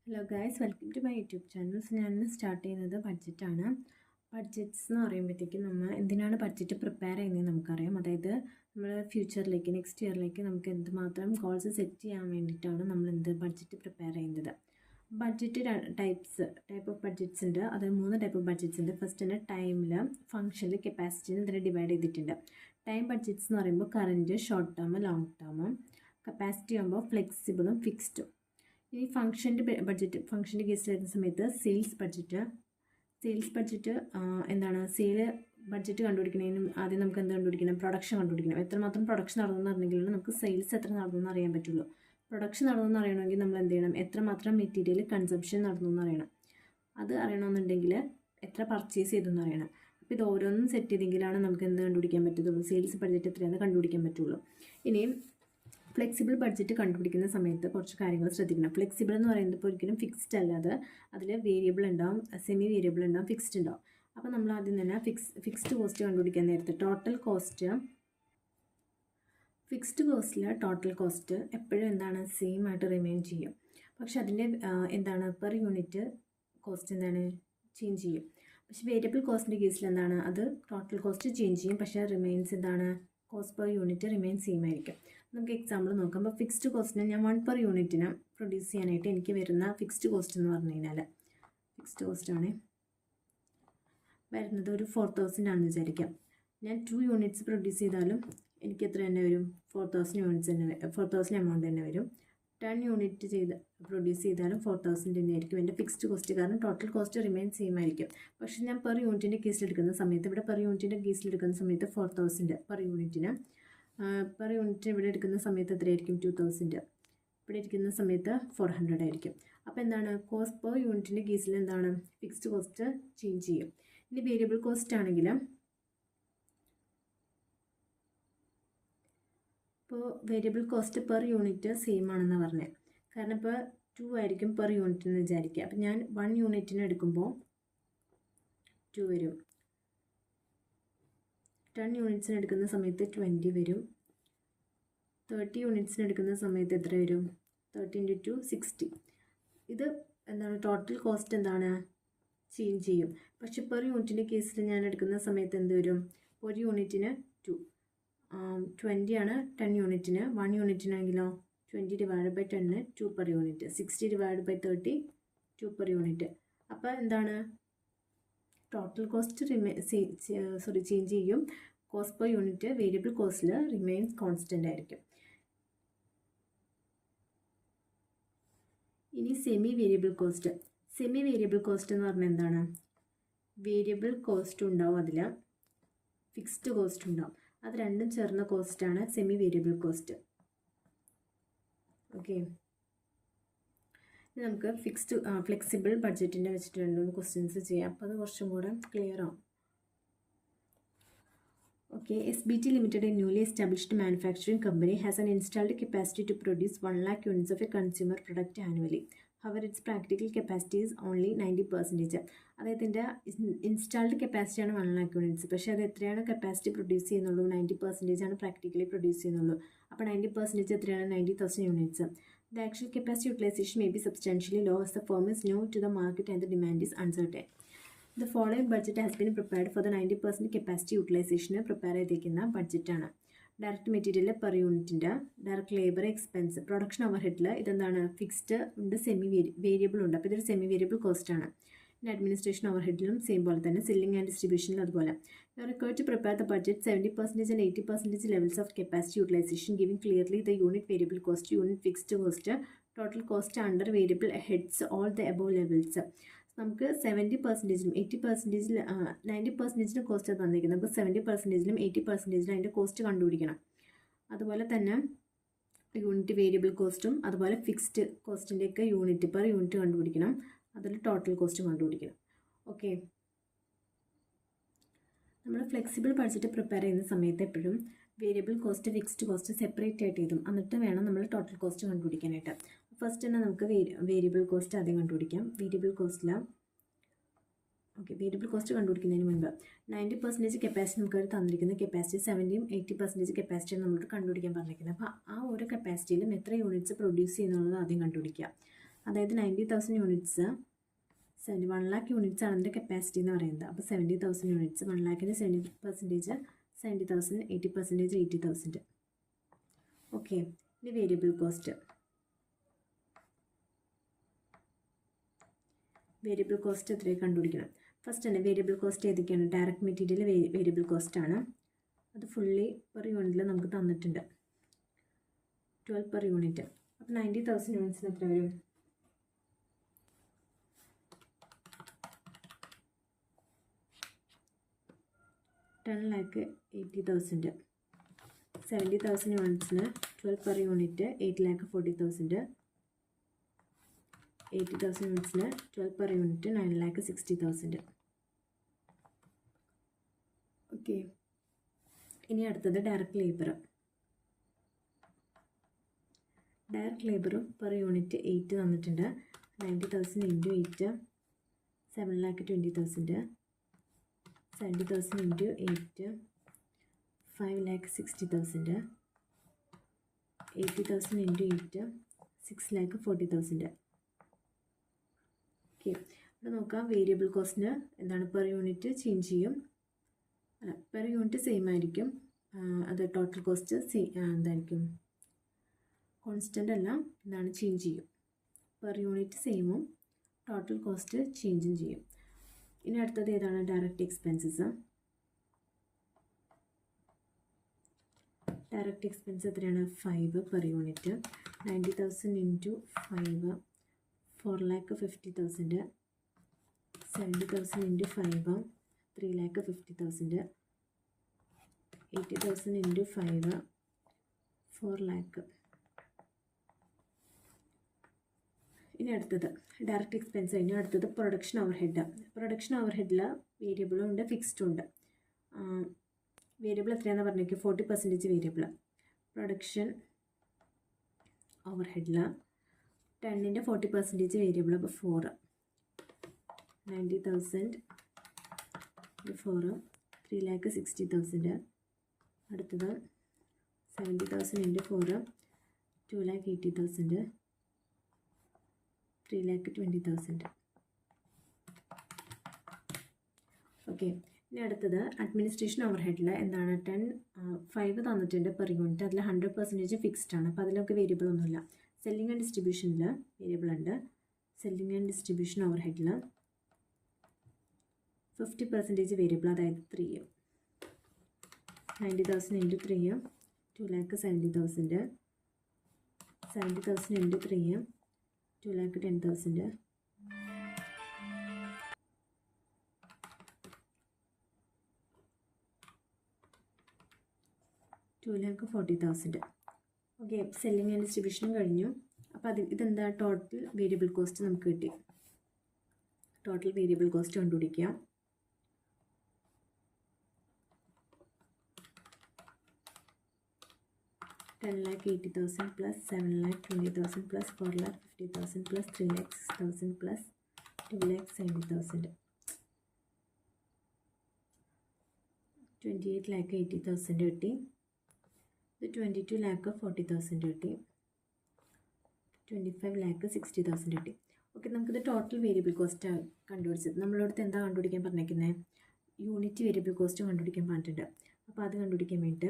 Hello guys, welcome to my YouTube channel. ഞാൻ start ചെയ്യുന്നത് ബഡ്ജറ്റാണ്. ബഡ്ജറ്റ്സ് എന്ന് പറയുമ്പോഴത്തേക്കും നമ്മൾ എന്തിനാണ് ബഡ്ജറ്റ് പ്രിപ്പയർ ചെയ്യുന്നത് നമുക്കറിയാം. അതായത് നമ്മൾ ഫ്യൂച്ചറിലേക്ക് നെക്സ്റ്റ് ഇയറിലേക്ക് നമുക്ക് എന്തുമാത്രം ഗോൾസ് സെറ്റ് ചെയ്യാൻ വേണ്ടിയിട്ടാണ് നമ്മൾ ബഡ്ജറ്റ് പ്രിപ്പയർ ചെയ്യുന്നത്. ബഡ്ജറ്റ് ടൈപ്പ് ഓഫ് ബഡ്ജറ്റ്സ് ഉണ്ട്. അത് 3 ടൈപ്പ് ഓഫ് ബഡ്ജറ്റ്സ് ഉണ്ട്. ഫസ്റ്റ് തന്നെ ടൈമിൽ, ഫംഗ്ഷനിൽ, കപ്പാസിറ്റിയിൽ ഇതിനെ ഡിവൈഡ് ചെയ്തിട്ടുണ്ട്. ടൈം ബഡ്ജറ്റ്സ് എന്ന് പറയുമ്പോൾ current, short term, long term. Capacity ആകുമ്പോൾ ഫ്ലെക്സിബിളും ഫിക്സ്ഡും. ഇനി ഫംഗ്ഷൻ്റെ കേസിൽ വരുന്ന സമയത്ത് സെയിൽസ് ബഡ്ജറ്റ് എന്താണ്? സെയിൽ ബഡ്ജറ്റ് കണ്ടുപിടിക്കുന്നതിനും ആദ്യം നമുക്ക് എന്ത് കണ്ടുപിടിക്കണം? പ്രൊഡക്ഷൻ കണ്ടുപിടിക്കണം. എത്രമാത്രം പ്രൊഡക്ഷൻ നടന്നു പറഞ്ഞെങ്കിലും നമുക്ക് സെയിൽസ് എത്ര നടന്നു അറിയാൻ പറ്റുള്ളൂ. പ്രൊഡക്ഷൻ നടന്നു അറിയണമെങ്കിൽ നമ്മൾ എന്ത് ചെയ്യണം? എത്രമാത്രം മെറ്റീരിയൽ കൺസംഷൻ നടന്നു അറിയണം. അത് അറിയണമെന്നുണ്ടെങ്കിൽ എത്ര പർച്ചേസ് ചെയ്തെന്ന് അറിയണം. അപ്പോൾ ഇത് ഓരോന്നും സെറ്റ് ചെയ്തെങ്കിലാണ് നമുക്ക് എന്ത് കണ്ടുപിടിക്കാൻ പറ്റത്തുള്ളൂ? സെയിൽസ് ബഡ്ജറ്റ് എത്രയാണെന്ന് കണ്ടുപിടിക്കാൻ പറ്റുള്ളൂ. ഇനിയും ഫ്ലെക്സിബിൾ ബഡ്ജറ്റ് കണ്ടുപിടിക്കുന്ന സമയത്ത് കുറച്ച് കാര്യങ്ങൾ ശ്രദ്ധിക്കണം. ഫ്ലെക്സിബിൾ എന്ന് പറയുന്നത് ഇപ്പോൾ ഒരിക്കലും ഫിക്സ്ഡ് അല്ലാതെ അതിൽ വേരിയബിൾ ഉണ്ടാവും, സെമി വേരിയബിൾ ഉണ്ടാവും, ഫിക്സ്ഡ് ഉണ്ടാവും. അപ്പോൾ നമ്മൾ ആദ്യം തന്നെ ഫിക്സ്ഡ് കോസ്റ്റ് കണ്ടുപിടിക്കാൻ നേരത്തെ ഫിക്സ്ഡ് ടോട്ടൽ കോസ്റ്റ് എപ്പോഴും എന്താണ്? സെയിം ആയിട്ട് റിമെയിൻ ചെയ്യും. പക്ഷെ അതിൻ്റെ പെർ യൂണിറ്റ് കോസ്റ്റ് ചേഞ്ച് ചെയ്യും. പക്ഷേ വേരിയബിൾ കോസ്റ്റിൻ്റെ കേസിൽ അത് ടോട്ടൽ കോസ്റ്റ് ചേഞ്ച് ചെയ്യും. പക്ഷേ remains cost per unit remain same ആയിരിക്കും. നമുക്ക് എക്സാമ്പിൾ നോക്കാം. അപ്പോൾ ഫിക്സ്ഡ് കോസ്റ്റിന് ഞാൻ 1 പെർ യൂണിറ്റിന് പ്രൊഡ്യൂസ് ചെയ്യാനായിട്ട് എനിക്ക് വരുന്ന ഫിക്സ്ഡ് കോസ്റ്റ് എന്ന് പറഞ്ഞു കഴിഞ്ഞാൽ ഫിക്സ്ഡ് കോസ്റ്റാണ് വരുന്നത് ഒരു 4000 ആണെന്ന് വിചാരിക്കാം. ഞാൻ 2 യൂണിറ്റ്സ് പ്രൊഡ്യൂസ് ചെയ്താലും എനിക്ക് എത്ര തന്നെ വരും? 4000 എമൗണ്ട് തന്നെ വരും. 10 യൂണിറ്റ് പ്രൊഡ്യൂസ് ചെയ്താലും 4000 തന്നെ ആയിരിക്കും എൻ്റെ ഫിക്സ്ഡ് കോസ്റ്റ്. കാരണം ടോട്ടൽ കോസ്റ്റ് റിമെയിൻ സെയിം ആയിരിക്കും. പക്ഷേ ഞാൻ പെർ യൂണിറ്റിൻ്റെ കേസിലെടുക്കുന്ന സമയത്ത് ഇവിടെ 4000 പെർ യൂണിറ്റിന് ഇവിടെ എടുക്കുന്ന സമയത്ത് എത്രയായിരിക്കും? 2000. ഇവിടെ ഇരിക്കുന്ന സമയത്ത് 400 ആയിരിക്കും. അപ്പോൾ കോസ്റ്റ് പെർ യൂണിറ്റിൻ്റെ കേസിൽ ഫിക്സ്ഡ് കോസ്റ്റ് ചേഞ്ച് ചെയ്യും. ഇനി വേരിയബിൾ കോസ്റ്റ് ആണെങ്കിൽ ഇപ്പോൾ variable cost per unit same ആണെന്ന് പറഞ്ഞത്. കാരണം ഇപ്പോൾ 2 ആയിരിക്കും പെർ യൂണിറ്റ് എന്ന് വിചാരിക്കുക. അപ്പം ഞാൻ 1 യൂണിറ്റിന് എടുക്കുമ്പോൾ 2 വരും. 10 യൂണിറ്റ്സിന് എടുക്കുന്ന സമയത്ത് 20 വരും. 30 യൂണിറ്റ്സിന് എടുക്കുന്ന സമയത്ത് എത്ര വരും? 30 × 2 60. ഇത് ടോട്ടൽ കോസ്റ്റ് ചേഞ്ച് ചെയ്യും. പക്ഷെ പെർ യൂണിറ്റിൻ്റെ കേസിൽ ഞാൻ എടുക്കുന്ന സമയത്ത് എന്ത് വരും? ഒരു യൂണിറ്റിന് 2, 20 ആണ് 10 യൂണിറ്റിന്. 1 യൂണിറ്റിനാണെങ്കിലോ 20 / 10 2 പെർ യൂണിറ്റ്, 60 / 30 2 പെർ യൂണിറ്റ്. അപ്പോൾ ടോട്ടൽ കോസ്റ്റ് ചേഞ്ച് ചെയ്യും. കോസ്റ്റ് പെർ യൂണിറ്റ് വേരിയബിൾ കോസ്റ്റിൽ റിമെയിൻസ് കോൺസ്റ്റൻ്റ് ആയിരിക്കും. ഇനി സെമി വേരിയബിൾ കോസ്റ്റ് എന്ന് പറഞ്ഞാൽ വേരിയബിൾ കോസ്റ്റ് ഉണ്ടാവും, അതിൽ ഫിക്സ്ഡ് കോസ്റ്റ് ഉണ്ടാവും. അത് രണ്ടും ചേർന്ന കോസ്റ്റാണ് സെമി വേരിയബിൾ കോസ്റ്റ്. ഓക്കെ, ഇനി നമുക്ക് ഫ്ലെക്സിബിൾ ബഡ്ജറ്റിൻ്റെ വെച്ചിട്ട് 2 ക്വസ്റ്റ്യൻസ് ചെയ്യാം. അപ്പോൾ അത് കുറച്ചും കൂടെ ക്ലിയർ ആവും. Okay, SBT Limited, a newly established manufacturing company, has an installed capacity to produce 1 lakh units of a consumer product annually. However, its practical capacity is only 90%. അതായത് ഇതിൻ്റെ ഇൻസ്റ്റാൾഡ് കപ്പാസിറ്റിയാണ് 1 lakh യൂണിറ്റ്സ്. പക്ഷേ അത് എത്രയാണ് capacity produce ചെയ്യുന്നുള്ളൂ? 90% ആണ് practically produce ചെയ്യുന്നുള്ളൂ. അപ്പോൾ 90% എത്രയാണ്? 90,000 units. The actual capacity utilization may be substantially low as the firm is new to the market and the demand is uncertain. The following budget has been prepared for the 90% capacity utilization. Prepare ചെയ്തിരിക്കുന്ന ബഡ്ജറ്റാണ്. Direct material per യൂണിറ്റിൻ്റെ, direct labour expense, production ഓവർ ഹെഡിൽ fixed ഉണ്ട്, semi variable ഉണ്ട്. അപ്പോൾ ഇതൊരു semi variable കോസ്റ്റാണ്. പിന്നെ അഡ്മിനിസ്ട്രേഷൻ ഓവർ ഹെഡിലും സെയിം പോലെ തന്നെ, സെല്ലിംഗ് ആൻഡ് ഡിസ്ട്രിബ്യൂഷനിലും അതുപോലെ. You are required to prepare the budget 70% and 80% levels of capacity utilisation, giving clearly the unit variable cost, unit fixed cost, total cost under variable heads, all the above levels. നമുക്ക് 70%-ലും 80%-ലും 90%-ന് cost തന്നിരിക്കുന്നത്. നമുക്ക് 70%-ലും 80%-ലും അതിൻ്റെ cost കണ്ടുപിടിക്കണം. അതുപോലെ തന്നെ unit variable കോസ്റ്റും അതുപോലെ ഫിക്സ്ഡ് കോസ്റ്റിൻ്റെയൊക്കെ യൂണിറ്റ് പെർ യൂണിറ്റ് കണ്ടുപിടിക്കണം. അതിൽ ടോട്ടൽ കോസ്റ്റ് കണ്ടുപിടിക്കണം. ഓക്കെ, നമ്മൾ ഫ്ലെക്സിബിൾ ബഡ്ജറ്റ് പ്രിപ്പയർ ചെയ്യുന്ന സമയത്ത് എപ്പോഴും variable cost, fixed cost separate ആയിട്ട് എഴുതും. എന്നിട്ട് വേണം നമ്മൾ ടോട്ടൽ കോസ്റ്റ് കണ്ടുപിടിക്കാനായിട്ട്. ഫസ്റ്റ് തന്നെ നമുക്ക് വേരിയബിൾ കോസ്റ്റ് ആദ്യം കണ്ടുപിടിക്കാം. വേരിയബിൾ കോസ്റ്റ് കണ്ടുപിടിക്കുന്നതിന് മുൻപ് 90% കപ്പാസിറ്റി നമുക്ക് തന്നിരിക്കുന്ന കപ്പാസിറ്റി, 70-ഉം 80% കപ്പാസിറ്റിയാണ് നമുക്ക് കണ്ടുപിടിക്കാൻ പറഞ്ഞിരിക്കുന്നത്. അപ്പോൾ ആ ഓരോ കപ്പാസിറ്റിയിലും എത്ര യൂണിറ്റ്സ് പ്രൊഡ്യൂസ് ചെയ്യുന്നുള്ളത് ആദ്യം കണ്ടുപിടിക്കുക. അതായത് 90,000 യൂണിറ്റ്സ് 1 lakh യൂണിറ്റ്സ് ആണ് അതിൻ്റെ കപ്പാസിറ്റി എന്ന് പറയുന്നത്. അപ്പോൾ 70,000 യൂണിറ്റ്സ് 1 lakhൻ്റെ 70%, 70,000, 80%, 80,000. ഓക്കെ, ഇനി വേരിയബിൾ കോസ്റ്റ്. വേരിയബിൾ കോസ്റ്റ് എത്രയും കണ്ടുപിടിക്കണം. ഫസ്റ്റ് തന്നെ വേരിയബിൾ കോസ്റ്റ് ഏതൊക്കെയാണ്? ഡയറക്റ്റ് മെറ്റീരിയൽ വേരിയബിൾ കോസ്റ്റാണ്. അത് ഫുള്ളി പെർ യൂണിറ്റിൽ നമുക്ക് തന്നിട്ടുണ്ട്, 12 per യൂണിറ്റ്. അപ്പോൾ 90,000 യൂണിറ്റ്സിന് എത്ര വരും? 10,80,000. 70,000 യൂണിറ്റ്സിന് 12 per യൂണിറ്റ് 8,40,000. 80,000 യൂണിറ്റ്സിന് 12 per യൂണിറ്റ് 9,60,000. ഓക്കെ, ഇനി അടുത്തത് ഡയറക്റ്റ് ലേബർ. ഡയറക്റ്റ് ലേബറും പെർ യൂണിറ്റ് 8 തന്നിട്ടുണ്ട്. 90,000 ഇൻറ്റു 8 7,20,000. 70,000 ഇൻറ്റു 8 5,60,000. 80,000 ഇൻറ്റു 8 6,40,000. ഓക്കെ, ഇവിടെ നോക്കാം. വേരിയബിൾ കോസ്റ്റിന് എന്താണ് പെർ യൂണിറ്റ് ചേഞ്ച് ചെയ്യും, അല്ല പെർ യൂണിറ്റ് സെയിം ആയിരിക്കും. അത് ടോട്ടൽ കോസ്റ്റ് എന്തായിരിക്കും? കോൺസ്റ്റൻ്റ് അല്ല, എന്താണ് ചേഞ്ച് ചെയ്യും. പെർ യൂണിറ്റ് സെയിമും ടോട്ടൽ കോസ്റ്റ് ചേഞ്ചും ചെയ്യും. ഇനി അടുത്തത് ഏതാണ്? Direct expenses. ഡയറക്റ്റ് എക്സ്പെൻസ് എത്രയാണ്? 5 per unit. 90,000 into 5 4,50,000. 70,000 into 5 3,50,000. 80,000 into 5 4 lakh. ഇനി അടുത്തത് ഡയറക്റ്റ് എക്സ്പെൻസ് കഴിഞ്ഞു. അടുത്തത് പ്രൊഡക്ഷൻ ഓവർഹെഡ്. പ്രൊഡക്ഷൻ ഓവർഹെഡിൽ വേരിയബിളും ഉണ്ട്, ഫിക്സ്ഡും ഉണ്ട്. വേരിയബിൾ എത്രയാണെന്ന് പറഞ്ഞേക്കും? 40% വേരിയബിൾ. പ്രൊഡക്ഷൻ ഓവർഹെഡിൽ 10ൻ്റെ 40% വേരിയബിൾ. അപ്പോൾ 4 90,000 4 3,60,000. അടുത്തത് 70,000 ഇൻറ്റു 4 2,80,000. 3,20,000. ഓക്കെ, ഇനി അടുത്തത് അഡ്മിനിസ്ട്രേഷൻ ഓവർഹെഡിൽ എന്താണ്? 5 തന്നിട്ടുണ്ട് പെർ യൂണിറ്റ്. അതിൽ 100% ഫിക്സ്ഡ് ആണ്. അപ്പോൾ അതിലൊക്കെ വേരിയബിൾ ഒന്നുമില്ല. സെല്ലിംഗ് ആൻഡ് ഡിസ്ട്രിബ്യൂഷനിൽ വേരിയബിൾ ഉണ്ട്. സെല്ലിംഗ് ആൻഡ് ഡിസ്ട്രിബ്യൂഷൻ ഓവർഹെഡിൽ 50% വേരിയബിൾ, അതായത് 3. 90,000 into 3 2,70,000. 70,000 into 3 2,10,000. 2,40,000. Okay, selling and ഡിസ്ട്രിബ്യൂഷനും കഴിഞ്ഞു. അപ്പോൾ ഇതെന്താ? ടോട്ടൽ വേരിയബിൾ കോസ്റ്റ് നമുക്ക് കിട്ടി. ടോട്ടൽ വേരിയബിൾ കോസ്റ്റ് കണ്ടുപിടിക്കാം. $10,80,000 plus $7,20,000 plus $4,50,000 plus $3,06,000 plus $2,70,000. $28,80,000 കിട്ടി. ഇത് $22,40,000 കിട്ടി. $25,60,000 കിട്ടി. ഓക്കെ, നമുക്കിത് ടോട്ടൽ വേരിയബിൾ കോസ്റ്റ് കണ്ടുപിടിച്ചത്. നമ്മളോടത്ത് എന്താ കണ്ടുപിടിക്കാൻ പറഞ്ഞേക്കുന്നത്? യൂണിറ്റ് വേരിയബിൾ കോസ്റ്റ് കണ്ടുപിടിക്കാൻ പറഞ്ഞിട്ടുണ്ട്. അപ്പോൾ അത് കണ്ടുപിടിക്കാൻ വേണ്ടിയിട്ട്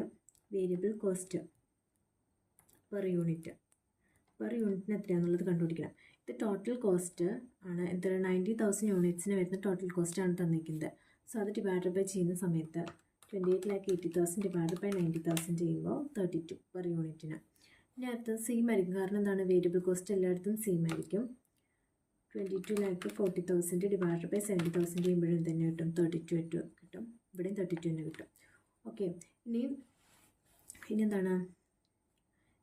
വേരിയബിൾ കോസ്റ്റ് പെർ യൂണിറ്റിന് എത്രയാണെന്നുള്ളത് കണ്ടുപിടിക്കണം. ഇത് ടോട്ടൽ കോസ്റ്റ് ആണ്. എത്ര? 90,000 യൂണിറ്റ്സിന് വരുന്ന ടോട്ടൽ കോസ്റ്റാണ് തന്നിരിക്കുന്നത്. സോ അത് ഡിവൈഡ് ബൈ ചെയ്യുന്ന സമയത്ത് 28,80,000 ഡിവൈഡ് ബൈ 90,000 ചെയ്യുമ്പോൾ 32 പെർ യൂണിറ്റിന്. ഇനി അടുത്തത് സെയിം ആയിരിക്കും, കാരണം എന്താണ്? വേരിയബിൾ കോസ്റ്റ് എല്ലായിടത്തും സെയിം ആയിരിക്കും. 22,40,000 ഡിവൈഡ് ബൈ 70,000 ചെയ്യുമ്പോഴും തന്നെ കിട്ടും 32 കിട്ടും. ഇവിടെയും 32 തന്നെ കിട്ടും. ഓക്കെ, ഇനി എന്താണ്?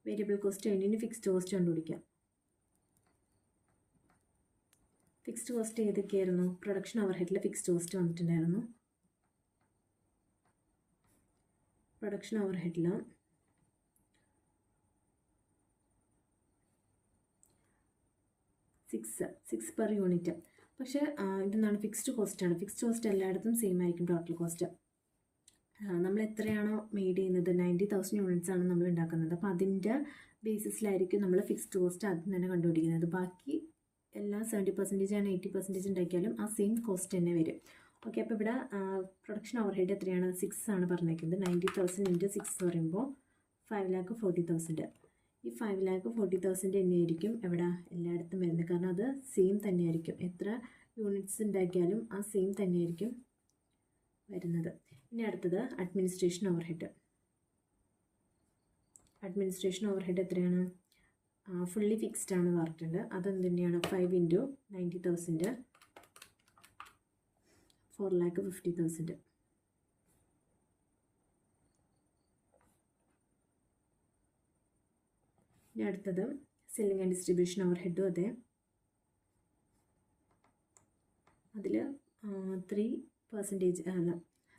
വേരിയബിൾ കോസ്റ്റ് കഴിഞ്ഞ് ഇനി ഫിക്സ്ഡ് കോസ്റ്റ് കണ്ടുപിടിക്കാം. ഫിക്സ്ഡ് കോസ്റ്റ് ഏതൊക്കെയായിരുന്നു? പ്രൊഡക്ഷൻ ഓവർഹെഡിൽ ഫിക്സ്ഡ് കോസ്റ്റ് വന്നിട്ടുണ്ടായിരുന്നു. പ്രൊഡക്ഷൻ ഓവർഹെഡിൽ 6 പെർ യൂണിറ്റ്. പക്ഷേ ഇതെന്താണ്? ഫിക്സ്ഡ് കോസ്റ്റാണ്. ഫിക്സ്ഡ് കോസ്റ്റ് എല്ലായിടത്തും സെയിം ആയിരിക്കും ടോട്ടൽ കോസ്റ്റ്. നമ്മൾ എത്രയാണോ മെയ്ഡ് ചെയ്യുന്നത് 90,000 യൂണിറ്റ്സ് ആണ് നമ്മൾ ഉണ്ടാക്കുന്നത്. അപ്പോൾ അതിൻ്റെ ബേസിസിലായിരിക്കും നമ്മൾ ഫിക്സ്ഡ് കോസ്റ്റ് ആദ്യം തന്നെ കണ്ടുപിടിക്കുന്നത്. ബാക്കി എല്ലാം 70% ആണ് 80% ഉണ്ടാക്കിയാലും ആ സെയിം കോസ്റ്റ് തന്നെ വരും. ഓക്കെ, അപ്പോൾ ഇവിടെ പ്രൊഡക്ഷൻ ഓവർ ഹെഡ് എത്രയാണ്? 6 ആണ് പറഞ്ഞേക്കുന്നത്. 90,000 ഇൻറ്റു 6 എന്ന് പറയുമ്പോൾ 5,40,000. ഈ 5,40,000 തന്നെയായിരിക്കും ഇവിടെ എല്ലായിടത്തും വരുന്നത്. കാരണം അത് സെയിം തന്നെയായിരിക്കും. എത്ര യൂണിറ്റ്സ് ഉണ്ടാക്കിയാലും ആ സെയിം തന്നെയായിരിക്കും വരുന്നത്. ഇനി അടുത്തത് administration over head. Administration over head എത്രയാണ്? ഫുള്ളി ഫിക്സ്ഡ് ആണ് പറഞ്ഞിട്ടുണ്ട്. അതെന്ത് തന്നെയാണ്? 5 ഇൻറ്റു 90,000 4,50,000. ഇനി അടുത്തത് സെല്ലിംഗ് ആൻഡ് ഡിസ്ട്രിബ്യൂഷൻ ഓവർ ഹെഡും അതെ. അതിൽ 3% അല്ല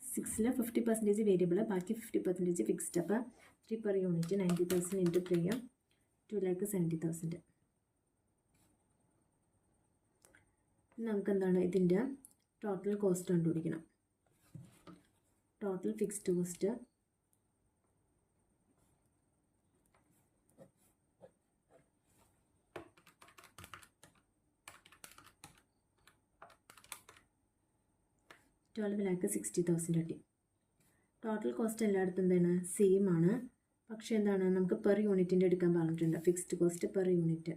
6ൽ 50% വേരിയബിൾ, ബാക്കി 50% ഫിക്സ്ഡ്. അപ്പോൾ 3 പെർ യൂണിറ്റ് 90,000 ഇൻറ്റു 3 2,70,000. നമുക്ക് എന്താണ് ഇതിൻ്റെ ടോട്ടൽ കോസ്റ്റ് കണ്ടുപിടിക്കണം. ടോട്ടൽ ഫിക്സ്ഡ് കോസ്റ്റ് $12,60,000 കിട്ടി. ടോട്ടൽ കോസ്റ്റ് എല്ലായിടത്തും എന്താണ്? സെയിം ആണ്. പക്ഷേ എന്താണ്, നമുക്ക് പെർ യൂണിറ്റിൻ്റെ എടുക്കാൻ പറഞ്ഞിട്ടുണ്ട്. Fixed cost per unit.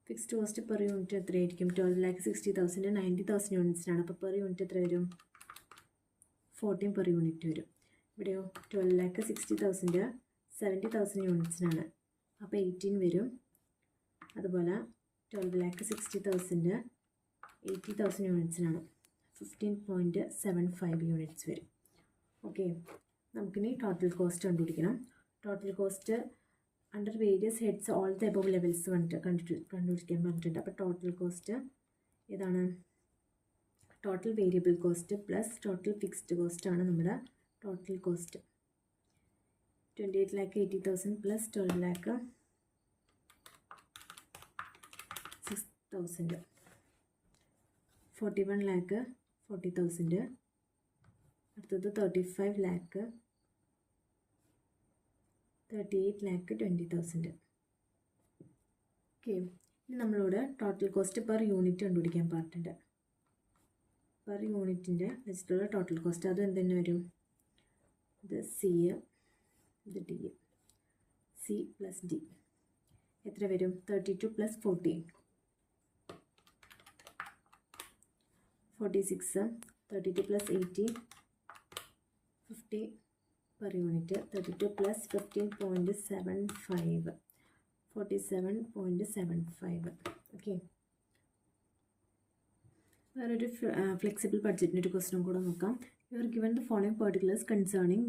Fixed cost per unit എത്രയായിരിക്കും? 12,60,000 90,000 യൂണിറ്റ്സിനാണ്. അപ്പോൾ പെർ യൂണിറ്റ് എത്ര വരും? 14 പെർ യൂണിറ്റ് വരും. ഇവിടെയോ 12,60,000 70,000 യൂണിറ്റ്സിനാണ്. അപ്പോൾ 18 വരും. അതുപോലെ 12,60,000 80,000 യൂണിറ്റ്സിനാണ്. 15.75 യൂണിറ്റ്സ് വരും. ഓക്കെ, നമുക്കിനി ടോട്ടൽ കോസ്റ്റ് കണ്ടുപിടിക്കണം. Total cost under various heads all the above levels കണ്ടുപിടിക്കാൻ പറഞ്ഞിട്ടുണ്ട്. അപ്പോൾ ടോട്ടൽ കോസ്റ്റ് ഏതാണ്? Total variable cost plus total fixed cost ആണ് നമ്മുടെ ടോട്ടൽ കോസ്റ്റ്. 28,80,000 പ്ലസ് 12,06,000 41,40,000. അടുത്തത് 35,00,000 38,20,000. ഓക്കെ, ഇനി നമ്മളോട് ടോട്ടൽ കോസ്റ്റ് പെർ യൂണിറ്റ് കണ്ടുപിടിക്കാൻ പറഞ്ഞിട്ടുണ്ട്. പെർ യൂണിറ്റിൻ്റെ വെച്ചിട്ടുള്ള ടോട്ടൽ കോസ്റ്റ് അത് എന്ത് തന്നെ വരും? ഇത് സി, ഇത് ഡി. സി പ്ലസ് ഡി എത്ര വരും? 32 plus 40 46. 32 plus 80 50 per unit. 32 plus 15.75 47.75. Okay, വേറൊരു ഫ്ലെക്സിബിൾ ബഡ്ജറ്റിൻ്റെ ഒരു ക്വസ്റ്റ്യൻ കൂടെ നോക്കാം. You are given the following particulars concerning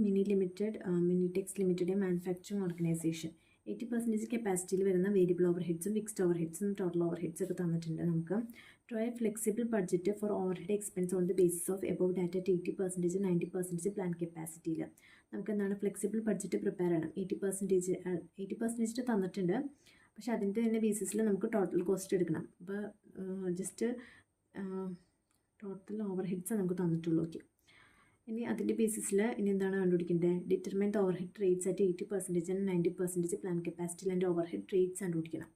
Minitex limited manufacturing organisation. 80% കപ്പാസിറ്റിയിൽ വരുന്ന വേരിയബിൾ ഓവർ ഹെഡ്സും ഫിക്സ്ഡ് ഓവർ ഹെഡ്സും ടോട്ടൽ ഓവർ ഹെഡ്സ് ഒക്കെ തന്നിട്ടുണ്ട്. നമുക്ക് draw a flexible budget for overhead expense on the basis of above data at 80% 90% plan കപ്പാസിറ്റിയിൽ. നമുക്ക് എന്താണ് ഫ്ലെക്സിബിൾ ബഡ്ജറ്റ് പ്രിപ്പയർ ചെയ്യണം. 80% തന്നിട്ടുണ്ട്. പക്ഷേ അതിൻ്റെ തന്നെ ബേസിസിൽ നമുക്ക് ടോട്ടൽ കോസ്റ്റ് എടുക്കണം. അപ്പോൾ ജസ്റ്റ് ടോട്ടൽ ഓവർ ഹെഡ്സ് നമുക്ക് തന്നിട്ടുള്ളൂ. ഓക്കെ, ഇനി അതിൻ്റെ ബേസിസിൽ ഇനി എന്താണ് കണ്ടുപിടിക്കേണ്ടത്? Determine the overhead rates at 80% and 90% plan കപ്പാസിറ്റിയിൽ അതിൻ്റെ ഓവർ ഹെഡ് റേറ്റ്സ് കണ്ടുപിടിക്കണം.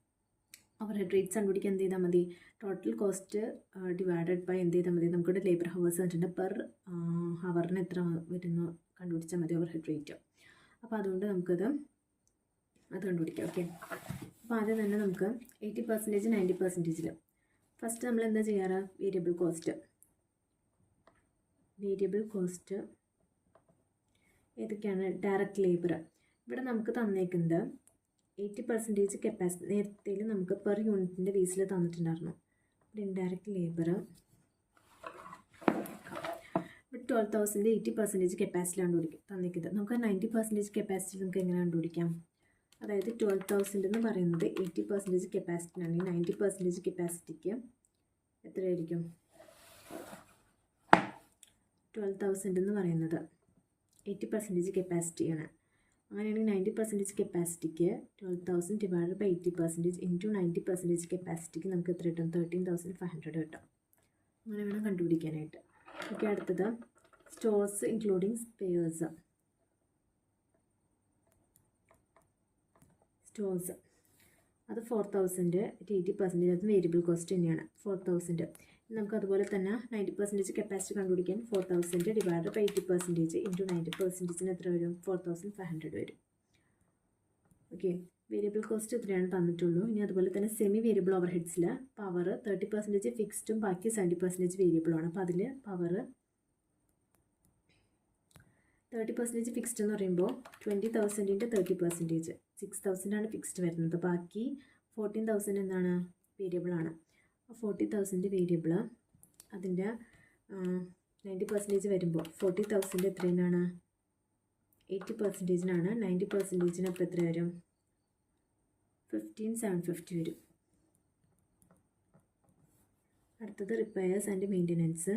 ഓവർ ഹെഡ് റേറ്റ്സ് കണ്ടുപിടിക്കാൻ എന്ത് ചെയ്താൽ മതി? ടോട്ടൽ കോസ്റ്റ് ഡിവൈഡഡ് ബൈ എന്ത് ചെയ്താൽ മതി? നമുക്കിവിടെ ലേബർ ഹവേഴ്സ് കണ്ടിട്ടുണ്ട്. പെർ ഹവറിന് എത്ര വരുന്നു കണ്ടുപിടിച്ചാൽ മതി ഓവർ ഹെഡ് റേറ്റ്. അപ്പോൾ അതുകൊണ്ട് നമുക്കത് കണ്ടുപിടിക്കാം. ഓക്കെ, അപ്പോൾ ആദ്യം തന്നെ നമുക്ക് 80% 90%ൽ ഫസ്റ്റ് നമ്മൾ എന്താ ചെയ്യാറ്? വേരിയബിൾ കോസ്റ്റ് ഏതൊക്കെയാണ്? Direct labour. ഇവിടെ നമുക്ക് തന്നേക്കുന്നത് 80% കപ്പാസിറ്റി. നേരത്തെ നമുക്ക് പെർ യൂണിറ്റിൻ്റെ ബേസിൽ തന്നിട്ടുണ്ടായിരുന്നു. ഇവിടെ ഇൻഡയറക്റ്റ് ലേബർ 12,000 80% കപ്പാസിറ്റിയിലാണ് തന്നിരിക്കുന്നത്. നമുക്ക് 90% കപ്പാസിറ്റി നമുക്ക് എങ്ങനെ കണ്ടുപിടിക്കാം? അതായത് 12,000 എന്ന് പറയുന്നത് 80% കപ്പാസിറ്റിയാണെങ്കിൽ 90% കപ്പാസിറ്റിക്ക് എത്രയായിരിക്കും? 12,000 എന്ന് പറയുന്നത് 80% കപ്പാസിറ്റിയാണ്. അങ്ങനെയാണെങ്കിൽ 90% കപ്പാസിറ്റിക്ക് 12,000 ഡിവൈഡ് ബൈ 80% ഇൻറ്റു 90% കപ്പാസിറ്റിക്ക് നമുക്ക് എത്ര കിട്ടും? 13,500 കിട്ടും. അങ്ങനെ വേണം കണ്ടുപിടിക്കാനായിട്ട്. ഓക്കെ, അടുത്തത് സ്റ്റോർസ് ഇൻക്ലൂഡിങ് സ്പെയർസ്. സ്റ്റോർസ് അത് 4000 80%, അത് വേരിയബിൾ കോസ്റ്റ് തന്നെയാണ് 4000. നമുക്ക് അതുപോലെ തന്നെ 90% കപ്പാസിറ്റി കണ്ടുപിടിക്കാൻ 4000 ഡിവൈഡ് ബൈ 80% ഇൻറ്റു 90% എത്ര വരും? 4500 വരും. ഓക്കെ, വേരിയബിൾ കോസ്റ്റ് എത്രയാണ് തന്നിട്ടുള്ളൂ. ഇനി അതുപോലെ തന്നെ സെമി വേരിയബിൾ ഓവർ ഹെഡ്സിൽ പവർ 30% ഫിക്സ്ഡും ബാക്കി 70% വേരിയബിളാണ്. അപ്പോൾ അതിൽ പവർ 30% ഫിക്സ്ഡ് എന്ന് പറയുമ്പോൾ 20,000 × 30% 6,000 ആണ് ഫിക്സ്ഡ് വരുന്നത്. ബാക്കി 14,000 എന്താണ്? വേരിയബിളാണ്. 40,000 വേരിയബിൾ, അതിൻ്റെ 90% വരുമ്പോൾ 40,000 എത്രയാണ്? 80%-നാണ്. 90%-ന് അപ്പോൾ എത്ര വരും? 15,750 വരും. അടുത്തത് repairs and maintenance.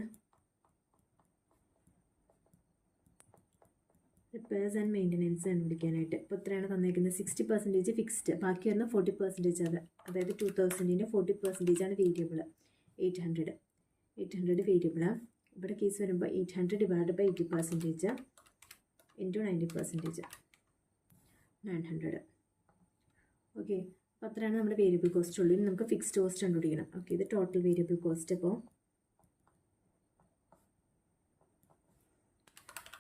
Repairs and maintenance കണ്ടുപിടിക്കാനായിട്ട് ഇപ്പോൾ എത്രയാണ് തന്നേക്കുന്നത്? 60% ഫിക്സ്ഡ്, ബാക്കി വരുന്ന 40% അത്, അതായത് 2,000-ൻ്റെ 40% ആണ് വേരിയബിൾ. 800 വേരിയബിൾ. ഇവിടെ കേസ് വരുമ്പോൾ 800 ഡിവൈഡ് ബൈ 80% ഇൻറ്റു 90% 900. ഓക്കെ, അപ്പോൾ അത്രയാണ് നമ്മുടെ വേരിയബിൾ കോസ്റ്റ് ഉള്ളൂ. ഇനി നമുക്ക് ഫിക്സ്ഡ് കോസ്റ്റ് കണ്ടുപിടിക്കണം. ഓക്കെ, ഇത് ടോട്ടൽ വേരിയബിൾ കോസ്റ്റ്. അപ്പോൾ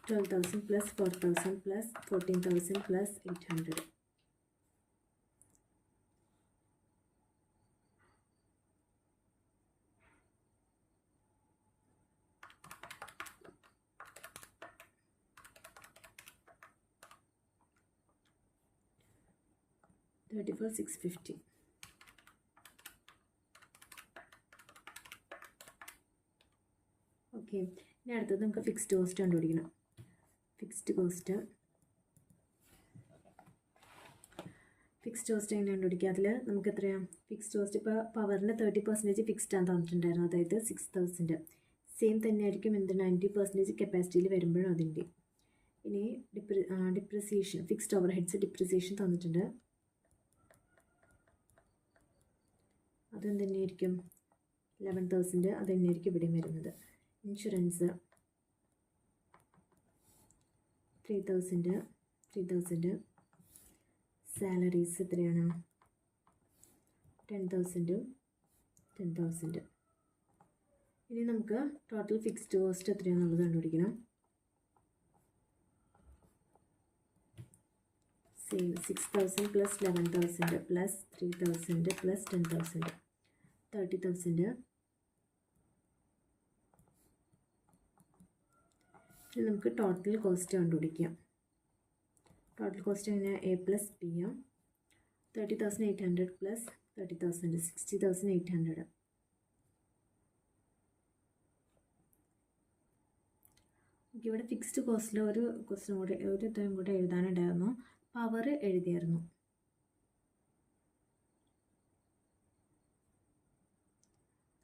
12,000 പ്ലസ് 4,000 പ്ലസ് 14,000 പ്ലസ് 800. $34,650. ഓക്കെ, ഇനി അടുത്തത് നമുക്ക് ഫിക്സ്ഡ് കോസ്റ്റ് കണ്ടുപിടിക്കണം. ഫിക്സ്ഡ് കോസ്റ്റ് എങ്ങനെ കണ്ടുപിടിക്കുക? അതിൽ നമുക്ക് എത്രയാണ് ഫിക്സ്ഡ് കോസ്റ്റ്? ഇപ്പോൾ പവറിൻ്റെ 30% ഫിക്സ്ഡ് ആണ് തന്നിട്ടുണ്ടായിരുന്നു, അതായത് 6,000. സെയിം തന്നെയായിരിക്കും എന്ത് 90% കപ്പാസിറ്റിയിൽ വരുമ്പോഴും അതിൻ്റെ. ഇനി depreciation, fixed overheads depreciation തന്നിട്ടുണ്ട്. അതും തന്നെയായിരിക്കും 11,000, അത് തന്നെയായിരിക്കും ഇവിടെയും വരുന്നത്. ഇൻഷുറൻസ് 3,000. സാലറീസ് എത്രയാണ്? 10,000. ഇനി നമുക്ക് ടോട്ടൽ ഫിക്സ്ഡ് കോസ്റ്റ് എത്രയാണെന്നുള്ളത് കണ്ടുപിടിക്കണം. Same 6,000 plus 11,000 plus 3,000 plus 10,000 30,000. ഇനി നമുക്ക് ടോട്ടൽ കോസ്റ്റ് കണ്ടുപിടിക്കാം. ടോട്ടൽ കോസ്റ്റ് എങ്ങനെ? A+B 30,800 plus 30,000 60,800. ഇവിടെ ഫിക്സ്ഡ് കോസ്റ്റിൽ ഒരു ക്വസ്റ്റ്യൻ കൂടെ ഒരു ഇതും കൂടെ എഴുതാനുണ്ടായിരുന്നു. പവർ എഴുതിയായിരുന്നു.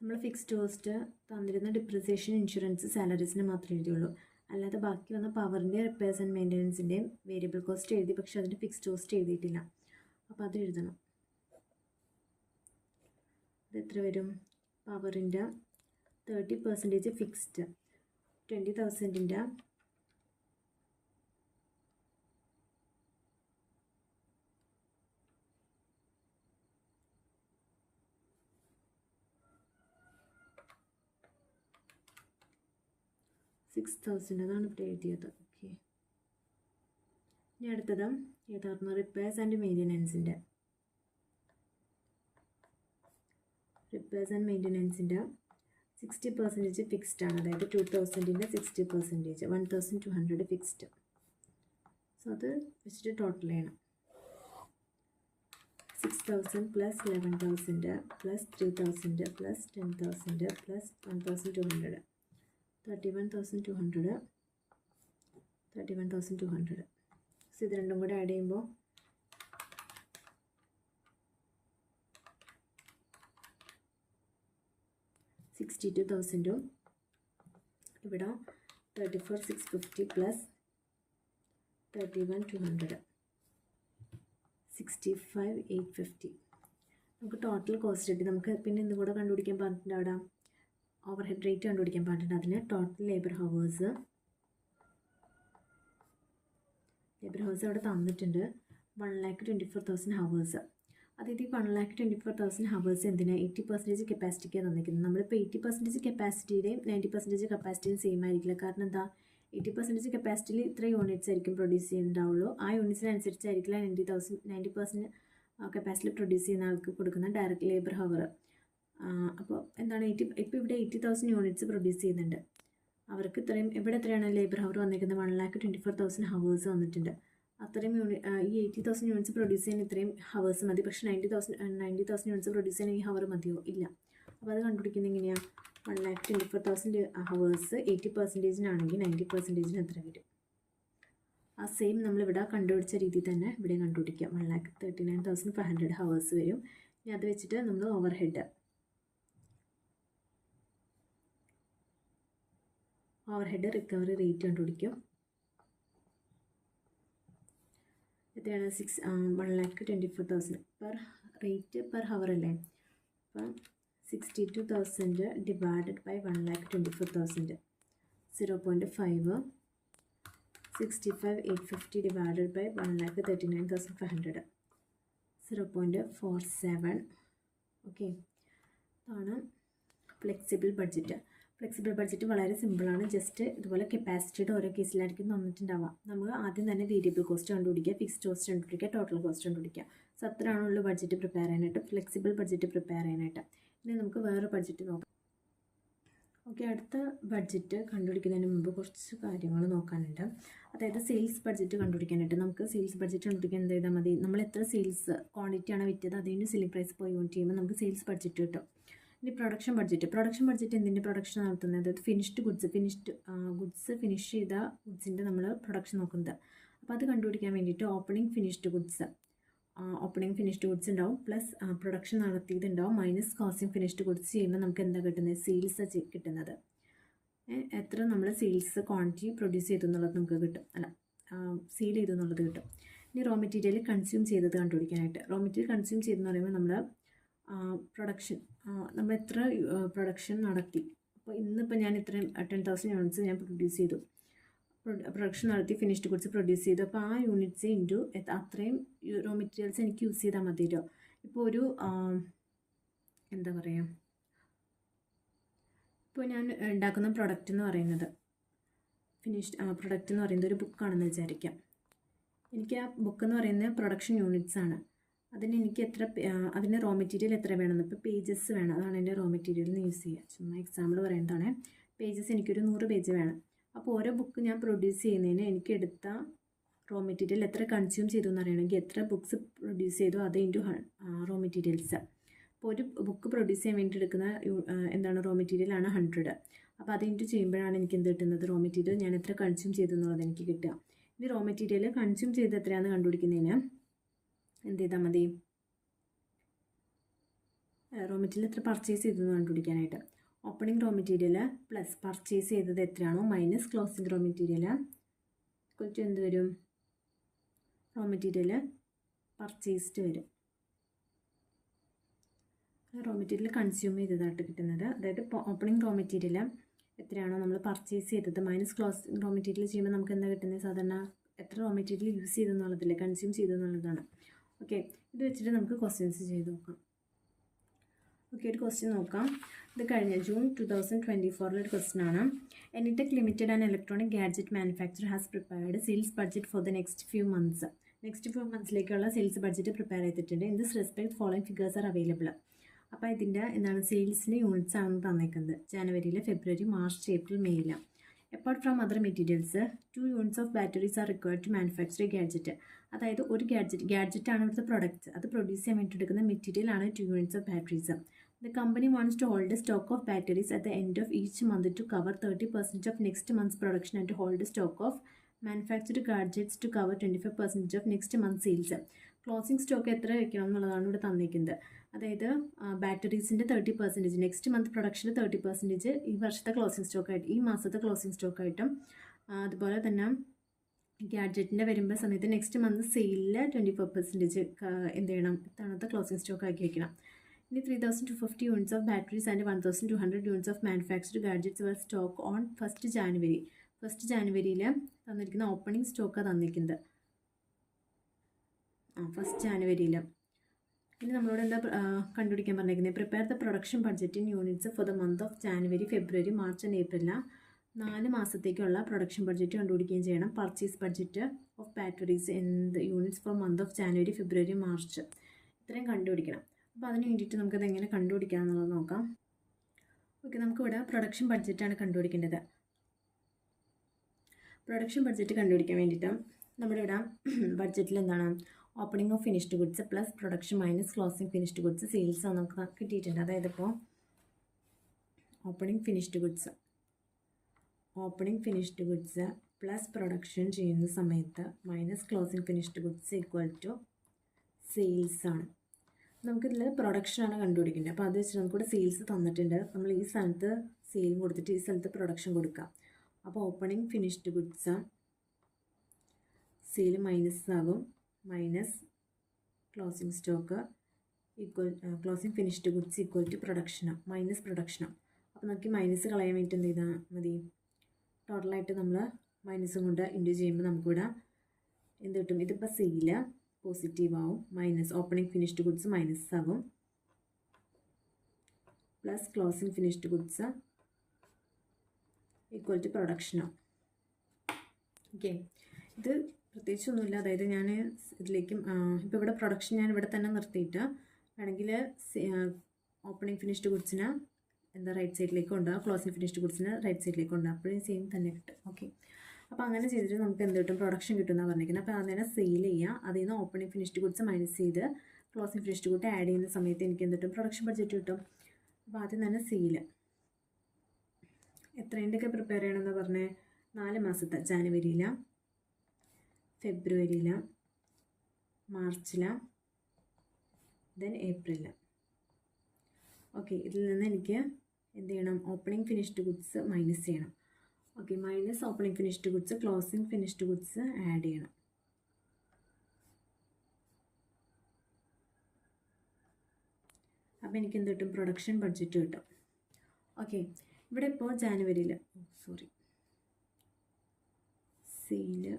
നമ്മൾ ഫിക്സ്ഡ് കോസ്റ്റ് തന്നിരുന്ന ഡിപ്രിസിയേഷൻ, ഇൻഷുറൻസ്, സാലറീസിന് മാത്രമേ എഴുതിയുള്ളൂ. അല്ലാതെ ബാക്കി വന്ന പവറിൻ്റെ, റിപ്പയർസ് ആൻഡ് മെയിൻ്റനൻസിൻ്റെയും വേരിയബിൾ കോസ്റ്റ് എഴുതി, പക്ഷേ അതിൻ്റെ ഫിക്സ്ഡ് കോസ്റ്റ് എഴുതിയിട്ടില്ല. അപ്പോൾ അത് എഴുതണം. അത് എത്ര വരും? പവറിൻ്റെ 30% ഫിക്സ്ഡ്, 20,000-ൻ്റെ 6,000, അതാണ് ഇവിടെ എഴുതിയത്. ഓക്കെ, ഇനി അടുത്തത് ഏതായിരുന്നു? റിപ്പയർസ് ആൻഡ് മെയിൻ്റനൻസിൻ്റെ. റിപ്പയർസ് ആൻഡ് മെയിൻ്റനൻസിൻ്റെ 60% ഫിക്സ്ഡ് ആണ്, അതായത് 2,000-ൻ്റെ 60%, 1,200 ഫിക്സ്ഡ്. സോ അത് വെച്ചിട്ട് ടോട്ടൽ ചെയ്യണം. 6,000 plus 11,000 plus 3,000 plus 10,000 plus 1,200 31,200. So ഇത് രണ്ടും കൂടെ ആഡ് ചെയ്യുമ്പോൾ 62,000. ഇവിടെ 34,650 പ്ലസ് 31,200 65,850. നമുക്ക് ടോട്ടൽ കോസ്റ്റ് കിട്ടി. നമുക്ക് പിന്നെ എന്തും കൂടെ കണ്ടുപിടിക്കാൻ പറഞ്ഞിട്ടുണ്ട്. അവിടെ ഓവർ ഹെഡ് റേറ്റ് കണ്ടുപിടിക്കാൻ പറഞ്ഞിട്ടുണ്ട്. അതിന് ടോട്ടൽ ലേബർ ഹവേഴ്സ് അവിടെ തന്നിട്ടുണ്ട്. 1,24,000 ഹവേഴ്സ്. അതായത് ഈ 1,24,000 ഹവേഴ്സ് എന്തിനാണ് 80% കപ്പാസിറ്റിക്കാണ് തന്നിരിക്കുന്നത്. നമ്മളിപ്പോൾ 80% കപ്പാസിറ്റിയുടെയും 90% കപ്പാസിറ്റിയും സെയിം ആയിരിക്കില്ല. കാരണം എന്താ, 80% കപ്പാസിറ്റിയിൽ ഇത്ര യൂണിറ്റ്സ് ആയിരിക്കും പ്രൊഡ്യൂസ് ചെയ്യുന്നുണ്ടാവുള്ളൂ. ആ യൂണിറ്റ്സിനനുസരിച്ചായിരിക്കില്ല 90% കപ്പാസിറ്റിയിൽ പ്രൊഡ്യൂസ് ചെയ്യുന്ന ആൾക്ക് കൊടുക്കുന്ന ഡയറക്റ്റ് ലേബർ ഹവർ. അപ്പോൾ എന്താണ്, ഇപ്പോൾ ഇവിടെ 80,000 യൂണിറ്റ്സ് പ്രൊഡ്യൂസ് ചെയ്യുന്നുണ്ട്. അവർക്ക് ഇത്രയും, ഇവിടെ എത്രയാണ് ലേബർ ഹവർ വന്നിരിക്കുന്നത്, 1,24,000 ഹവേഴ്സ് വന്നിട്ടുണ്ട്. അത്രയും ഈ 80,000 യൂണിറ്റ്സ് പ്രൊഡ്യൂസ് ചെയ്യാൻ ഇത്രയും ഹവേഴ്സ് മതി. പക്ഷേ 90,000 യൂണിറ്റ്സ് പ്രൊഡ്യൂസ് ചെയ്യാൻ ഈ ഹവർ മതിയോ? ഇല്ല. അപ്പോൾ അത് കണ്ടുപിടിക്കുന്നത് എങ്ങനെയാണ്? 1,24,000 ഹവേഴ്സ് 80%-നാണെങ്കിൽ 90%-ന് എത്ര വരും? ആ സെയിം നമ്മളിവിടെ കണ്ടുപിടിച്ച രീതി തന്നെ ഇവിടെ കണ്ടുപിടിക്കാം. 1,39,500 ഹവേഴ്സ് വരും. ഇനി അത് വെച്ചിട്ട് നമ്മൾ ഓവർ ഹെഡ് റിക്കവറി റേറ്റ് കണ്ടുപിടിക്കും. എത്രയാണ്? 1,24,000 പെർ ഹവർ അല്ലേ. അപ്പം 62,000 divided by 1,24,000 0.5. 65,850 divided by 1,39,500 0.47. Okay, അതാണ് ഫ്ലെക്സിബിൾ ബഡ്ജറ്റ്. ഫ്ലെക്സിബിൾ ബഡ്ജറ്റ് വളരെ സിമ്പിളാണ്. ജസ്റ്റ് ഇതുപോലെ കപ്പാസിറ്റിയുടെ ഓരോ കേസിലായിരിക്കും തന്നിട്ടുണ്ടാവുക. നമ്മൾ ആദ്യം തന്നെ വേരിയബിൾ കോസ്റ്റ് കണ്ടുപിടിക്കുക, ഫിക്സ്ഡ് കോസ്റ്റ് കണ്ടുപിടിക്കുക, ടോട്ടൽ കോസ്റ്റ് കണ്ടുപിടിക്കുക. സോ അത്രയാണുള്ള ബഡ്ജറ്റ് പ്രിപ്പയർ ചെയ്യാനായിട്ട്, ഫ്ലെക്സിബിൾ ബഡ്ജറ്റ് പ്രിപ്പയർ ചെയ്യാനായിട്ട്. ഇനി നമുക്ക് വേറെ ബഡ്ജറ്റ് നോക്കാം. ഓക്കെ, അടുത്ത ബഡ്ജറ്റ് കണ്ടുപിടിക്കുന്നതിന് മുമ്പ് കുറച്ച് കാര്യങ്ങൾ നോക്കാനുണ്ട്. അതായത് സെയിൽസ് ബഡ്ജറ്റ് കണ്ടുപിടിക്കാനായിട്ട് നമുക്ക് സെയിൽസ് ബഡ്ജറ്റ് കണ്ടുപിടിക്കാൻ എന്ത് ചെയ്താൽ മതി, നമ്മൾ എത്ര സെയിൽസ് ക്വാണ്ടിറ്റിയാണ് വിറ്റത് അതിൻ്റെ സെല്ലിംഗ് പ്രൈസ് പോയി യൂണിറ്റ് ചെയ്യുമ്പോൾ നമുക്ക് സെയിൽസ് ബഡ്ജറ്റ് കിട്ടും. ഇനി പ്രൊഡക്ഷൻ ബഡ്ജറ്റ് എന്തിൻ്റെ പ്രൊഡക്ഷൻ നടത്തുന്നത്? അതായത് ഫിനിഷ്ഡ് ഗുഡ്സ് ഫിനിഷ് ചെയ്ത ഗുഡ്സിൻ്റെ നമ്മൾ പ്രൊഡക്ഷൻ നോക്കുന്നത്. അപ്പോൾ അത് കണ്ടുപിടിക്കാൻ വേണ്ടിയിട്ട് ഓപ്പണിംഗ് ഫിനിഷ്ഡ് ഗുഡ്സ് ഉണ്ടാവും, പ്ലസ് പ്രൊഡക്ഷൻ നടത്തിയതുണ്ടാവും, മൈനസ് കോസ്റ്റിംഗ് ഫിനിഷ്ഡ് ഗുഡ്സ് ചെയ്യുമ്പോൾ നമുക്ക് എന്താ കിട്ടുന്നത്? സെയിൽസ് കിട്ടുന്നത്. എത്ര നമ്മൾ സെയിൽസ് ക്വാണ്ടിറ്റി പ്രൊഡ്യൂസ് ചെയ്തു എന്നുള്ളത് നമുക്ക് കിട്ടും, സെയിൽ ചെയ്തു എന്നുള്ളത് കിട്ടും. ഇനി റോ മെറ്റീരിയൽ കൺസ്യൂം ചെയ്തത് കണ്ടുപിടിക്കാനായിട്ട്, റോ മെറ്റീരിയൽ കൺസ്യൂം ചെയ്തെന്ന് പറയുമ്പോൾ നമ്മൾ പ്രൊഡക്ഷൻ, നമ്മൾ എത്ര പ്രൊഡക്ഷൻ നടത്തി. അപ്പോൾ ഇന്നിപ്പോൾ ഞാൻ ഇത്രയും 10,000 യൂണിറ്റ്സ് ഞാൻ പ്രൊഡ്യൂസ് ചെയ്തു, പ്രൊഡക്ഷൻ നടത്തി ഫിനിഷ്ഡ് ഗുഡ്സ് പ്രൊഡ്യൂസ് ചെയ്തു. അപ്പോൾ ആ യൂണിറ്റ്സ് ഇൻറ്റു അത്രയും റോ മെറ്റീരിയൽസ് എനിക്ക് യൂസ് ചെയ്താൽ മതിയല്ലോ. ഇപ്പോൾ ഒരു എന്താ പറയുക, ഇപ്പോൾ ഞാൻ ഉണ്ടാക്കുന്ന പ്രൊഡക്റ്റ് എന്ന് പറയുന്നത് പ്രൊഡക്റ്റ് എന്ന് പറയുന്നത് ഒരു ബുക്കാണെന്ന് വിചാരിക്കാം. എനിക്ക് ആ ബുക്ക് എന്ന് പറയുന്നത് പ്രൊഡക്ഷൻ യൂണിറ്റ്സ് ആണ്. അതിന് എനിക്ക് അതിന് റോ മെറ്റീരിയൽ എത്ര വേണമെന്ന്, ഇപ്പോൾ പേജസ് വേണം, അതാണ് എൻ്റെ റോ മെറ്റീരിയലിന് യൂസ് ചെയ്യുക. ചുമ്മാ എക്സാമ്പിൾ പറയുന്നതാണ്. പേജസ് എനിക്കൊരു 100 പേജ് വേണം. അപ്പോൾ ഓരോ ബുക്ക് ഞാൻ പ്രൊഡ്യൂസ് ചെയ്യുന്നതിന് എനിക്ക് എടുത്ത റോ മെറ്റീരിയൽ എത്ര കൺസ്യൂം ചെയ്തു എന്ന് അറിയണമെങ്കിൽ എത്ര ബുക്ക്സ് പ്രൊഡ്യൂസ് ചെയ്തു അത് ഇൻറ്റു റോ മെറ്റീരിയൽസ്. അപ്പോൾ ഒരു ബുക്ക് പ്രൊഡ്യൂസ് ചെയ്യാൻ വേണ്ടി എടുക്കുന്ന റോ മെറ്റീരിയലാണ് 100. അപ്പോൾ അത് ഇൻറ്റു ചെയ്യുമ്പോഴാണ് എനിക്ക് എന്ത് കിട്ടുന്നത്? റോ മെറ്റീരിയൽ ഞാൻ എത്ര കൺസ്യൂം ചെയ്തു എന്നുള്ളത് എനിക്ക് കിട്ടുക. ഇനി റോ മെറ്റീരിയൽ കൺസ്യൂം ചെയ്ത് എത്രയാണെന്ന് കണ്ടുപിടിക്കുന്നതിന് എന്ത് ചെയ്താൽ മതി? റോ മെറ്റീരിയൽ എത്ര പർച്ചേസ് ചെയ്തു എന്ന് കണ്ടുപിടിക്കാനായിട്ട് opening raw material plus purchase ചെയ്തത് എത്രയാണോ മൈനസ് ക്ലോസിംഗ് റോ മെറ്റീരിയൽ കുറച്ച് എന്ത് വരും? റോ മെറ്റീരിയൽ പർച്ചേസ്ഡ് വരും. റോ മെറ്റീരിയൽ കൺസ്യൂം ചെയ്തതായിട്ട് കിട്ടുന്നത്. അതായത് ഓപ്പണിംഗ് റോ മെറ്റീരിയൽ എത്രയാണോ നമ്മൾ പർച്ചേസ് ചെയ്തത് മൈനസ് ക്ലോസിംഗ് റോ മെറ്റീരിയൽ ചെയ്യുമ്പോൾ നമുക്ക് എന്താ കിട്ടുന്നത്? സാധാരണ എത്ര റോ മെറ്റീരിയൽ യൂസ് ചെയ്തു എന്നുള്ളതില്ലേ, കൺസ്യൂം ചെയ്തു എന്നുള്ളതാണ്. ഓക്കെ, ഇത് വെച്ചിട്ട് നമുക്ക് ക്വസ്റ്റ്യൻസ് ചെയ്ത് നോക്കാം. ഓക്കെ, ഒരു ക്വസ്റ്റ്യൻ നോക്കാം. ഇത് കഴിഞ്ഞ ജൂൺ 2024 ഒരു ക്വസ്റ്റ്യൻ ആണ്. Enitech limited and electronic gadget manufacture has prepared sales budget for the next few മന്ത്സിലേക്കുള്ള സെയിൽസ് ബഡ്ജറ്റ് പ്രിപ്പയർ ചെയ്തിട്ടുണ്ട്. In this respect following figures are available. അപ്പോൾ ഇതിൻ്റെ സെയിൽസിന് യൂണിറ്റ്സ് ആണെന്ന് തന്നേക്കുന്നത്. ജനുവരിയിൽ, ഫെബ്രുവരി, മാർച്ച്, ഏപ്രിൽ, മെയ്യിൽ. Apart from other materials 2 units of batteries are required to manufacture a gadget. അതായത് ഒരു ഗാഡ്ജറ്റാണ് ഇവിടുത്തെ പ്രൊഡക്റ്റ്, അത് പ്രൊഡ്യൂസ് ചെയ്യാൻ വേണ്ടി എടുക്കുന്ന മെറ്റീരിയലാണ് 2 units of batteries. The company wants to hold a stock of batteries at the end of each month to cover 30% of next month's production and to hold a stock of manufactured gadgets to cover 25% of next month's sales. Closing stock എത്ര വയ്ക്കണം എന്നുള്ളതാണ് ഇവിടെ തന്നിരിക്കുന്നത്. അതായത് ബാറ്ററീസിൻ്റെ 30%, next month പ്രൊഡക്ഷൻ്റെ 30% ഈ വർഷത്തെ closing സ്റ്റോക്കായിട്ട്, ഈ മാസത്തെ ക്ലോസിംഗ് സ്റ്റോക്കായിട്ടും, അതുപോലെ തന്നെ ഗാഡ്ജറ്റിൻ്റെ വരുമ്പോൾ സമയത്ത് നെക്സ്റ്റ് മന്ത് സെയിലിൽ 25% എന്ത് ചെയ്യണം? ഇത്തവണത്തെ ക്ലോസിംഗ് സ്റ്റോക്ക് ആക്കി വയ്ക്കണം. ഇനി 3,250 units of batteries and 1,200 units of manufactured gadgets were stock on 1st January. 1st Januaryയിൽ തന്നിരിക്കുന്ന ഓപ്പണിംഗ് സ്റ്റോക്കാണ് തന്നിരിക്കുന്നത്. 1st Januaryയിൽ ഇനി നമ്മളോട് എന്താ കണ്ടുപിടിക്കാൻ പറഞ്ഞിരിക്കുന്നത്? Prepare the production budget in units for the month of January, February, March and April. 4 മാസത്തേക്കുള്ള പ്രൊഡക്ഷൻ ബഡ്ജറ്റ് കണ്ടുപിടിക്കുകയും ചെയ്യണം. Purchase budget of batteries in the units four month of January, February, March. ഇത്രയും കണ്ടുപിടിക്കണം. അപ്പോൾ അതിന് വേണ്ടിയിട്ട് നമുക്കത് എങ്ങനെ കണ്ടുപിടിക്കാം എന്നുള്ളത് നോക്കാം. ഓക്കെ, നമുക്കിവിടെ പ്രൊഡക്ഷൻ ബഡ്ജറ്റാണ് കണ്ടുപിടിക്കേണ്ടത്. പ്രൊഡക്ഷൻ ബഡ്ജറ്റ് കണ്ടുപിടിക്കാൻ വേണ്ടിയിട്ട് നമ്മുടെ ഇവിടെ ബഡ്ജറ്റിൽ എന്താണ് opening of finished goods plus production minus closing finished goods sales നമുക്ക് കിട്ടിയിട്ടുണ്ട്. അതായത് ഇപ്പോൾ opening finished goods plus production ചെയ്യുന്ന സമയത്ത് minus closing finished goods equal to sales ആണ്. നമുക്കിതിൽ പ്രൊഡക്ഷനാണ് കണ്ടുപിടിക്കേണ്ടത്. അപ്പോൾ അത് വെച്ചിട്ട് നമുക്കിവിടെ സെയിൽസ് തന്നിട്ടുണ്ട്. നമ്മൾ ഈ സ്ഥലത്ത് സെയിൽ കൊടുത്തിട്ട് ഈ സ്ഥലത്ത് പ്രൊഡക്ഷൻ കൊടുക്കാം. അപ്പോൾ opening finished goods sale minus ആകും, minus closing stock closing finished goods equal to പ്രൊഡക്ഷനാണ്, മൈനസ് പ്രൊഡക്ഷനാണ്. അപ്പോൾ നമുക്ക് മൈനസ് കളയാൻ വേണ്ടി എന്ത് ചെയ്താൽ മതി? ടോട്ടലായിട്ട് നമ്മൾ മൈനസും കൊണ്ട് ഇൻഡ്യൂ ചെയ്യുമ്പോൾ നമുക്കിവിടെ എന്ത് കിട്ടും? ഇതിപ്പോൾ സെയില് പോസിറ്റീവ് ആവും, minus opening finished goods minus ആകും, plus closing finished goods equal to പ്രൊഡക്ഷനാവും. ഓക്കെ, ഇത് പ്രത്യേകിച്ചൊന്നുമില്ല. അതായത് ഞാൻ ഇതിലേക്കും ഇപ്പോൾ ഇവിടെ പ്രൊഡക്ഷൻ ഞാൻ ഇവിടെ തന്നെ നിർത്തിയിട്ട് വേണമെങ്കിൽ ഓപ്പണിംഗ് ഫിനിഷ്ഡ് ഗുഡ്സിന് എന്താ റൈറ്റ് സൈഡിലേക്ക് കൊണ്ടുപോകാം, ക്ലോസിംഗ് ഫിനിഷ്ഡ് ഗുഡ്സിന് റൈറ്റ് സൈഡിലേക്ക് കൊണ്ടുപോകാം. അപ്പോഴും സെയിം തന്നെ കിട്ടും. ഓക്കെ, അപ്പോൾ അങ്ങനെ ചെയ്തിട്ട് നമുക്ക് എന്ത് കിട്ടും? പ്രൊഡക്ഷൻ കിട്ടുമെന്നാണ് പറഞ്ഞിരിക്കുന്നത്. അപ്പോൾ അങ്ങനെ സെയിൽ ചെയ്യുക, അതിൽ നിന്ന് ഓപ്പണിംഗ് ഫിനിഷ്ഡ് ഗുഡ്സ് മൈനസ് ചെയ്ത് ക്ലോസിംഗ് ഫിനിഷ്ഡ് ഗുഡ് ആഡ് ചെയ്യുന്ന സമയത്ത് എനിക്ക് എന്ത് കിട്ടും? പ്രൊഡക്ഷൻ ബഡ്ജറ്റ് കിട്ടും. അപ്പോൾ ആദ്യം തന്നെ സെയില് എത്രേൻ്റെയൊക്കെ പ്രിപ്പയർ ചെയ്യണമെന്ന് പറഞ്ഞേ? 4 മാസത്തെ, ജാനുവരിയില, ഫെബ്രുവരിയില, മാർച്ചില, ദെൻ ഏപ്രിലിൽ. ഓക്കെ, ഇതിൽ നിന്ന് എനിക്ക് എന്ത് ചെയ്യണം? ഓപ്പണിംഗ് ഫിനിഷ്ഡ് ഗുഡ്സ് മൈനസ് ചെയ്യണം. Okay, minus opening finished goods, closing finished goods add ചെയ്യണം. അപ്പോൾ എനിക്ക് എന്ത് കിട്ടും? പ്രൊഡക്ഷൻ ബഡ്ജറ്റ് കിട്ടും. ഓക്കെ, ഇവിടെ ഇപ്പോൾ ജാനുവരിയിൽ സെയില്.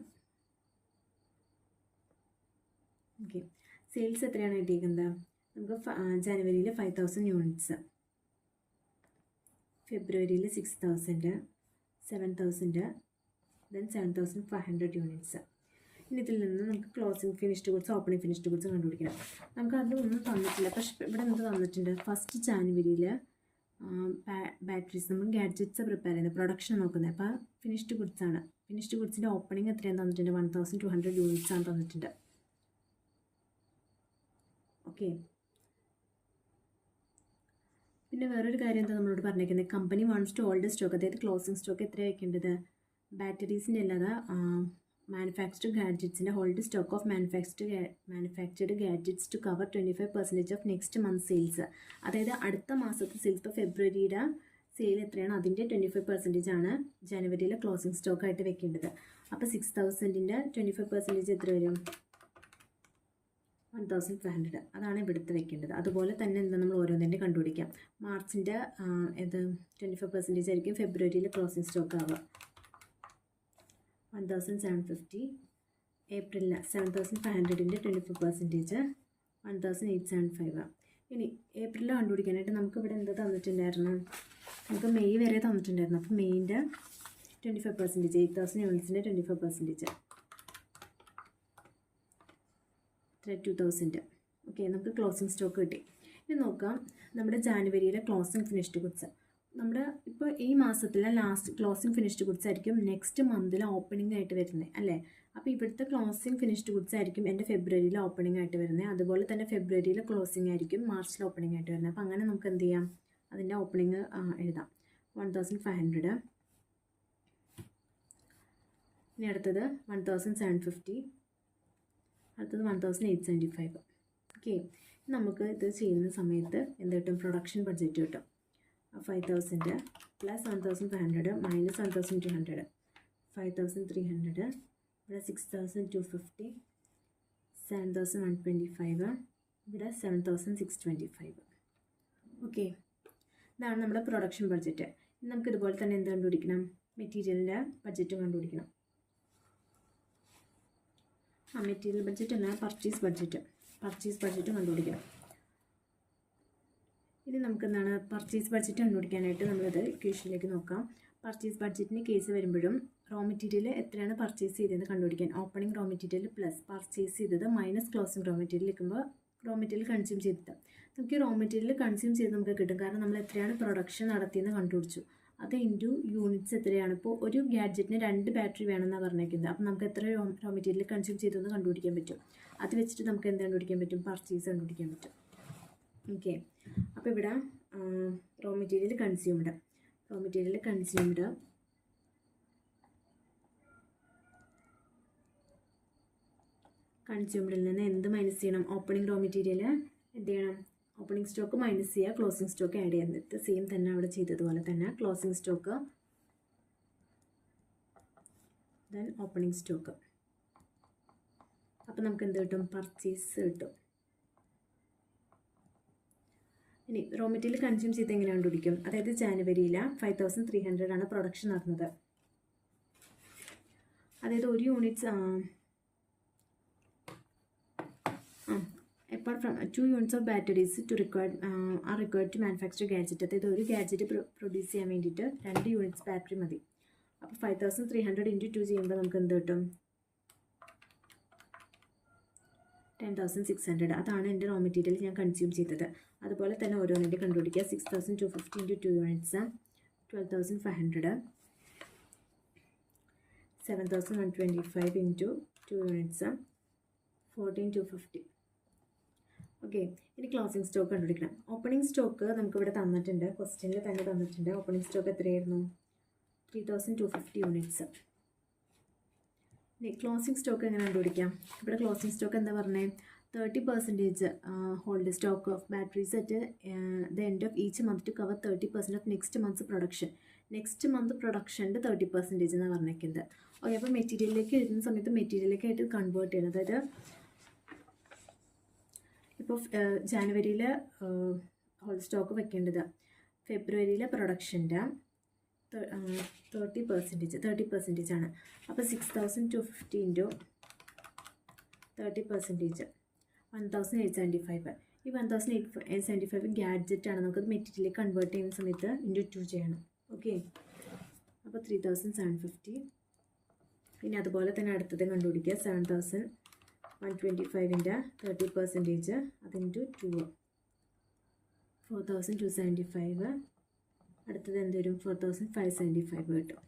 ഓക്കെ, സെയിൽസ് എത്രയാണ് കിട്ടിയിരിക്കുന്നത്? നമുക്ക് ജാനുവരിയിൽ 5000 യൂണിറ്റ്സ്, ഫെബ്രുവരിയിൽ 6000, 7000, ദെൻ 7500 യൂണിറ്റ്സ്. ഇനി ഇതിൽ നിന്ന് നമുക്ക് closing finished goods, opening finished goods കണ്ടുപിടിക്കണം. നമുക്ക് അതിലൊന്നും തന്നിട്ടില്ല. പക്ഷേ ഇവിടെ എന്ത് തന്നിട്ടുണ്ട്? ഫസ്റ്റ് ജാനുവരിയിൽ ബാറ്ററീസ് നമ്മൾ ഗാഡ്ജറ്റ്സ് പ്രിപ്പയർ ചെയ്യുന്നത്, പ്രൊഡക്ഷൻ നോക്കുന്നത്. അപ്പോൾ ഫിനിഷ്ഡ് ഗുഡ്സ് ആണ്. ഫിനിഷ്ഡ് ഗുഡ്സിൻ്റെ ഓപ്പണിംഗ് എത്രയാണ് തന്നിട്ടുണ്ട്? 1200 യൂണിറ്റ്സ് ആണ് തന്നിട്ടുണ്ട്. ഓക്കെ, പിന്നെ വേറൊരു കാര്യം എന്താ നമ്മളോട് പറഞ്ഞേക്കുന്നത്? Company wants to hold stock, അതായത് ക്ലോസിംഗ് സ്റ്റോക്ക് എത്ര വയ്ക്കേണ്ടത്? ബാറ്ററീസിൻ്റെ അല്ലാതെ മാനുഫാക്ചർഡ് ഗാഡ്ജറ്റ്സിൻ്റെ hold stock of manufactured gadgets to cover 25% of next month sales. അതായത് അടുത്ത മാസത്തെ സെയിൽസ്, ഇപ്പോൾ ഫെബ്രുവരിയുടെ സെയിൽ എത്രയാണ് അതിൻ്റെ 25% ആണ് ജനുവരിയിലെ ക്ലോസിംഗ് സ്റ്റോക്കായിട്ട് വെക്കേണ്ടത്. അപ്പോൾ 6000ൻ്റെ 25% എത്ര വരും? 1500. അതാണ് ഇവിടുത്തെ വെക്കേണ്ടത്. അതുപോലെ തന്നെ എന്താ നമ്മൾ ഓരോന്നിൻ്റെ കണ്ടുപിടിക്കാം. മാർച്ചിൻ്റെ ഇത് 25% ആയിരിക്കും ഫെബ്രുവരിയിൽ ക്ലോസിംഗ് സ്റ്റോക്ക് ആവുക, 1750. ഏപ്രിലിൽ 7500ൻ്റെ 25% 1875. ഇനി ഏപ്രിലിൽ കണ്ടുപിടിക്കാനായിട്ട് നമുക്കിവിടെ എന്താ തന്നിട്ടുണ്ടായിരുന്നു? നമുക്ക് മെയ് വരെ തന്നിട്ടുണ്ടായിരുന്നു. അപ്പോൾ മെയ്ൻ്റെ 25%, 8000 യൂണിറ്റ്സിൻ്റെ 25%, 2000. ഓക്കെ, നമുക്ക് ക്ലോസിംഗ് സ്റ്റോക്ക് കിട്ടി. ഇനി നോക്കാം നമ്മുടെ ജാനുവരിയിലെ ക്ലോസിംഗ് ഫിനിഷ്ഡ് ഗുഡ്സ്. നമ്മുടെ ഇപ്പോൾ ഈ മാസത്തിലെ ലാസ്റ്റ് ക്ലോസിംഗ് ഫിനിഷ്ഡ് ഗുഡ്സ് ആയിരിക്കും നെക്സ്റ്റ് മന്തിൽ ഓപ്പണിംഗ് ആയിട്ട് വരുന്നത്, അല്ലേ? അപ്പോൾ ഇവിടുത്തെ ക്ലോസിംഗ് ഫിനിഷ്ഡ് ഗുഡ്സ് ആയിരിക്കും എൻ്റെ ഫെബ്രുവരിയിൽ ഓപ്പണിംഗ് ആയിട്ട് വരുന്നത്. അതുപോലെ തന്നെ ഫെബ്രുവരിയിൽ ക്ലോസിംഗ് ആയിരിക്കും മാർച്ചിൽ ഓപ്പണിംഗ് ആയിട്ട് വരുന്നത്. അപ്പോൾ അങ്ങനെ നമുക്ക് എന്ത് ചെയ്യാം? അതിൻ്റെ ഓപ്പണിംഗ് എഴുതാം, 1500. ഇനി അടുത്തത് 1750, അടുത്തത് 1875. ഓക്കെ, നമുക്ക് ഇത് ചെയ്യുന്ന സമയത്ത് എന്ത് കിട്ടും? പ്രൊഡക്ഷൻ ബഡ്ജറ്റ് കിട്ടും. 5000 പ്ലസ് 1500 മൈനസ് 1200, 5300, ഇവിടെ 6250, 7125, ഇവിടെ 7625. ഓക്കെ, ഇതാണ് നമ്മുടെ പ്രൊഡക്ഷൻ ബഡ്ജറ്റ്. നമുക്ക് ഇതുപോലെ തന്നെ എന്ത് കണ്ടുപിടിക്കണം? മെറ്റീരിയലിൻ്റെ ബഡ്ജറ്റും കണ്ടുപിടിക്കണം. മെറ്റീരിയൽ ബഡ്ജറ്റ് അല്ല, പർച്ചേസ് ബഡ്ജറ്റും കണ്ടുപിടിക്കണം. ഇനി നമുക്ക് എന്താണ് പർച്ചേസ് ബഡ്ജറ്റ് കണ്ടുപിടിക്കാനായിട്ട് നമ്മളത് ഇക്വേഷനിലേക്ക് നോക്കാം. പർച്ചേസ് ബഡ്ജറ്റിന് കേസ് വരുമ്പോഴും റോ മെറ്റീരിയൽ എത്രയാണ് പർച്ചേസ് ചെയ്തതെന്ന് കണ്ടുപിടിക്കാൻ opening raw material plus purchase ചെയ്തത് മൈനസ് ക്ലോസിംഗ് റോ മെറ്റീരിയൽ വെക്കുമ്പോൾ റോ മെറ്റീരിയൽ കൺസ്യൂം ചെയ്തത് നമുക്ക് റോ മെറ്റീരിയൽ കൺസ്യൂം ചെയ്ത് നമുക്ക് കിട്ടും. കാരണം നമ്മൾ എത്രയാണ് പ്രൊഡക്ഷൻ നടത്തിയെന്ന് കണ്ടുപിടിച്ചു. അത് ഇൻറ്റു യൂണിറ്റ്സ് എത്രയാണ്. ഇപ്പോൾ ഒരു ഗാഡ്ജറ്റിന് 2 ബാറ്ററി വേണമെന്നാണ് പറഞ്ഞേക്കുന്നത്. അപ്പോൾ നമുക്ക് എത്ര റോ മെറ്റീരിയൽ കൺസ്യൂം ചെയ്തെന്ന് കണ്ടുപിടിക്കാൻ പറ്റും. അത് വെച്ചിട്ട് നമുക്ക് എന്ത് കണ്ടുപിടിക്കാൻ പറ്റും, പർച്ചേസ് കണ്ടുപിടിക്കാൻ പറ്റും. ഓക്കെ, അപ്പോൾ ഇവിടെ റോ മെറ്റീരിയൽ കൺസ്യൂംഡിൽ നിന്ന് എന്ത് മൈനസ് ചെയ്യണം, ഓപ്പണിംഗ് റോ മെറ്റീരിയൽ എന്ത് ചെയ്യണം, ഓപ്പണിംഗ് സ്റ്റോക്ക് മൈനസ് ചെയ്യുക, ക്ലോസിംഗ് സ്റ്റോക്ക് ആഡ് ചെയ്യുന്നത് സെയിം തന്നെ അവിടെ ചെയ്തതുപോലെ തന്നെ closing stock then opening stock. അപ്പോൾ നമുക്ക് എന്ത് കിട്ടും, പർച്ചേസ് കിട്ടും. ഇനി റോ മെറ്റീരിയൽ കൺസ്യൂം ചെയ്ത് എങ്ങനെ കണ്ടുപിടിക്കും, അതായത് ജാനുവരിയിൽ 5300 ആണ് പ്രൊഡക്ഷൻ നടന്നത്. അതായത് ഒരു units apart from 2 units of batteries are required to manufacture gadget. അതായത് ഒരു ഗാഡ്ജറ്റ് പ്രൊഡ്യൂസ് ചെയ്യാൻ വേണ്ടിയിട്ട് 2 യൂണിറ്റ്സ് ബാറ്ററി മതി. അപ്പോൾ 5300 × 2 ചെയ്യുമ്പോൾ നമുക്ക് എന്ത് കിട്ടും, 10600. അതാണ് എൻ്റെ റോ മെറ്റീരിയൽ ഞാൻ കൺസ്യൂം ചെയ്തത്. അതുപോലെ തന്നെ ഓരോന്നിൻ്റെ കണ്ടുപിടിക്കുക. 6250 × 2 യൂണിറ്റ്സ് 12500, 7125 × 2 യൂണിറ്റ്സ് 14250. ഓക്കെ, ഇനി ക്ലോസിംഗ് സ്റ്റോക്ക് കണ്ടുപിടിക്കണം. ഓപ്പണിംഗ് സ്റ്റോക്ക് നമുക്കിവിടെ തന്നിട്ടുണ്ട്, ക്വസ്റ്റ്യനിൽ തന്നെ തന്നിട്ടുണ്ട്. ഓപ്പണിംഗ് സ്റ്റോക്ക് എത്രയായിരുന്നു, 3250 യൂണിറ്റ്സ്. ഇനി ക്ലോസിംഗ് സ്റ്റോക്ക് എങ്ങനെ കണ്ടുപിടിക്കാം. ഇവിടെ ക്ലോസിംഗ് സ്റ്റോക്ക് എന്താ പറഞ്ഞത്, 30% hold stock of batteries at the end of each month to cover 30% of next month's production. Next month പ്രൊഡക്ഷൻ്റെ 30% എന്നാണ് പറഞ്ഞിരിക്കുന്നത്. ഓക്കെ, അപ്പോൾ മെറ്റീരിയലിലേക്ക് എഴുതുന്ന സമയത്ത് മെറ്റീരിയലിലേക്കായിട്ട് കൺവേർട്ട് ചെയ്യണം. അതായത് ഇപ്പോൾ ജാനുവരിയിൽ ഹോൾഡ് സ്റ്റോക്ക് വെക്കേണ്ടത് ഫെബ്രുവരിയിലെ പ്രൊഡക്ഷൻ്റെ 30% ആണ്. അപ്പോൾ 6250 × 30% 1875. ഈ 1875 ഗാഡ്ജറ്റാണ്. നമുക്കത് മെറ്റീരിയലിലേക്ക് കൺവേർട്ട് ചെയ്യുന്ന സമയത്ത് × 2 ചെയ്യണം. ഓക്കെ, അപ്പോൾ 3750. പിന്നെ അതുപോലെ തന്നെ അടുത്തത് കണ്ടുപിടിക്കുക. 7125ൻ്റെ 30% അത് × 2 4275. അടുത്തത് എന്തുവരും, 4575 കിട്ടും.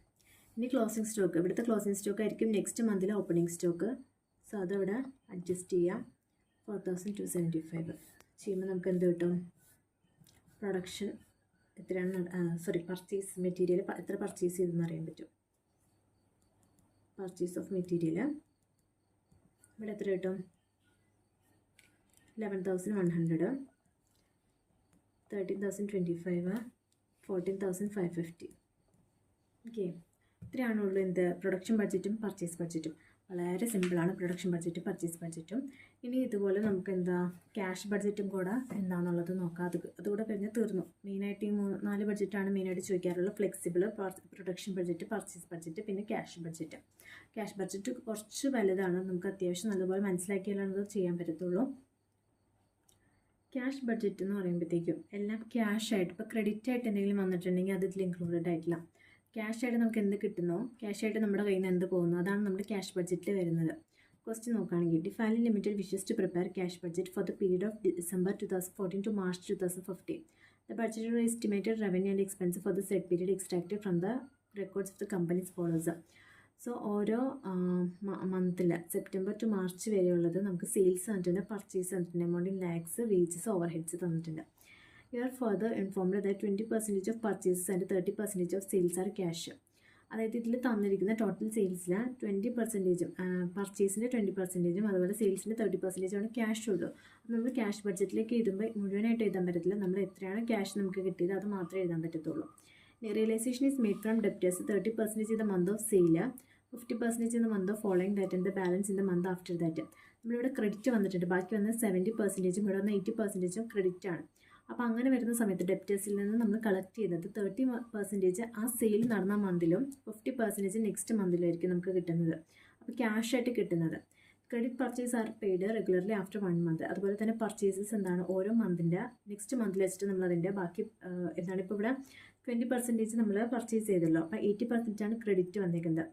ഇനി ക്ലോസിംഗ് സ്റ്റോക്ക്, ഇവിടുത്തെ ക്ലോസിംഗ് സ്റ്റോക്ക് ആയിരിക്കും നെക്സ്റ്റ് മന്തിലെ ഓപ്പണിംഗ് സ്റ്റോക്ക്. സോ അതവിടെ അഡ്ജസ്റ്റ് ചെയ്യാം. 4275 ചെയ്യുമ്പോൾ നമുക്ക് എന്ത് കിട്ടും, പ്രൊഡക്ഷൻ എത്രയാണ്, പർച്ചേസ് മെറ്റീരിയൽ എത്ര പർച്ചേസ് ചെയ്തെന്ന് അറിയാൻ പറ്റും. പർച്ചേസ് ഓഫ് മെറ്റീരിയൽ ഇവിടെ എത്ര കിട്ടും, 11100, 13025, 14550. ഓക്കെ, ഇത്രയാണുള്ളൂ എന്ത് പ്രൊഡക്ഷൻ ബഡ്ജറ്റും പർച്ചേസ് ബഡ്ജറ്റും. വളരെ സിമ്പിളാണ് പ്രൊഡക്ഷൻ ബഡ്ജറ്റും പർച്ചേസ് ബഡ്ജറ്റും. ഇനി ഇതുപോലെ നമുക്ക് എന്താ ക്യാഷ് ബഡ്ജറ്റും കൂടെ എന്താണെന്നുള്ളത് നോക്കാം. അതുകൂടെ കഴിഞ്ഞ് തീർന്നു. മെയിനായിട്ട് ഈ 4 ബഡ്ജറ്റാണ് മെയിനായിട്ട് ചോദിക്കാറുള്ളത്. Flexible, production budget, purchase budget, പിന്നെ ക്യാഷ് ബഡ്ജറ്റ്. ക്യാഷ് ബഡ്ജറ്റ് കുറച്ച് വലുതാണ്. നമുക്ക് അത്യാവശ്യം നല്ലപോലെ മനസ്സിലാക്കിയാലാണ് അത് ചെയ്യാൻ പറ്റത്തുള്ളൂ. ക്യാഷ് ബഡ്ജറ്റ് എന്ന് പറയുമ്പോഴത്തേക്കും എല്ലാം ക്യാഷ് ആയിട്ട്, ഇപ്പോൾ ക്രെഡിറ്റ് ആയിട്ട് എന്തെങ്കിലും വന്നിട്ടുണ്ടെങ്കിൽ അത് ഇതിൽ ഇൻക്ലൂഡഡ് ആയിട്ടില്ല. ക്യാഷ് ആയിട്ട് നമുക്ക് എന്ത് കിട്ടുന്നോ, ക്യാഷ് ആയിട്ട് നമ്മുടെ കയ്യിൽ നിന്ന് എന്ത് പോകുന്നു, അതാണ് നമ്മുടെ ക്യാഷ് ബഡ്ജറ്റിൽ വരുന്നത്. ക്വസ്റ്റ്യൻ നോക്കുകയാണെങ്കിൽ ഡിഫാലി limited wishes to prepare cash budget for the period of December 2014 to March 2015. The budgeted estimated revenue and expense for the said period extracted from the records of the company as follows. So ഓരോ മന്തിൽ September to March വരെയുള്ളത് നമുക്ക് sales തന്നിട്ടുണ്ട്, purchase തന്നിട്ടുണ്ട്, amount in lakhs, wages, overheads തന്നിട്ടുണ്ട്. You are further informed that 20% of purchases and 30% of sales are cash. അതായത് ഇതിൽ തന്നിരിക്കുന്ന ടോട്ടൽ സെയിൽസിൽ 20% പർച്ചേസിൻ്റെ 20%, അതുപോലെ സെയിൽസിൻ്റെ 30% ക്യാഷ് ഉള്ളൂ. അപ്പോൾ നമ്മൾ ക്യാഷ് ബഡ്ജറ്റിലേക്ക് എഴുതുമ്പോൾ മുഴുവനായിട്ട് എഴുതാൻ പറ്റത്തില്ല. നമ്മൾ എത്രയാണ് ക്യാഷ് നമുക്ക് കിട്ടിയത് അത് മാത്രമേ എഴുതാൻ പറ്റത്തുള്ളൂ. Realisation is made from debtors 30% in the month of sale, 50% in the month of following that, and the balance in the month after that. നമ്മളിവിടെ ക്രെഡിറ്റ് വന്നിട്ടുണ്ട്. ബാക്കി വന്ന 70%, ഇവിടെ വന്ന 80% ക്രെഡിറ്റ് ആണ്. അപ്പോൾ അങ്ങനെ വരുന്ന സമയത്ത് ഡെപ്റ്റേഴ്സിൽ നിന്ന് നമ്മൾ കളക്ട് ചെയ്യുന്നത് 30% ആ സെയിൽ നടന്ന മന്തിലും 50% നെക്സ്റ്റ് മന്തിലും ആയിരിക്കും നമുക്ക് കിട്ടുന്നത്. അപ്പോൾ ക്യാഷ് ആയിട്ട് കിട്ടുന്നത് credit purchase are paid regularly after 1 month. അതുപോലെ തന്നെ പർച്ചേസസ് എന്താണ് ഓരോ മന്തിൻ്റെ നെക്സ്റ്റ് മന്തിൽ വെച്ചിട്ട് നമ്മൾ അതിൻ്റെ ബാക്കി എന്താണ് ഇപ്പോൾ ഇവിടെ 20% നമ്മൾ പർച്ചേസ് ചെയ്തല്ലോ, അപ്പോൾ 80% ആണ് ക്രെഡിറ്റ് വന്നേക്കുന്നത്.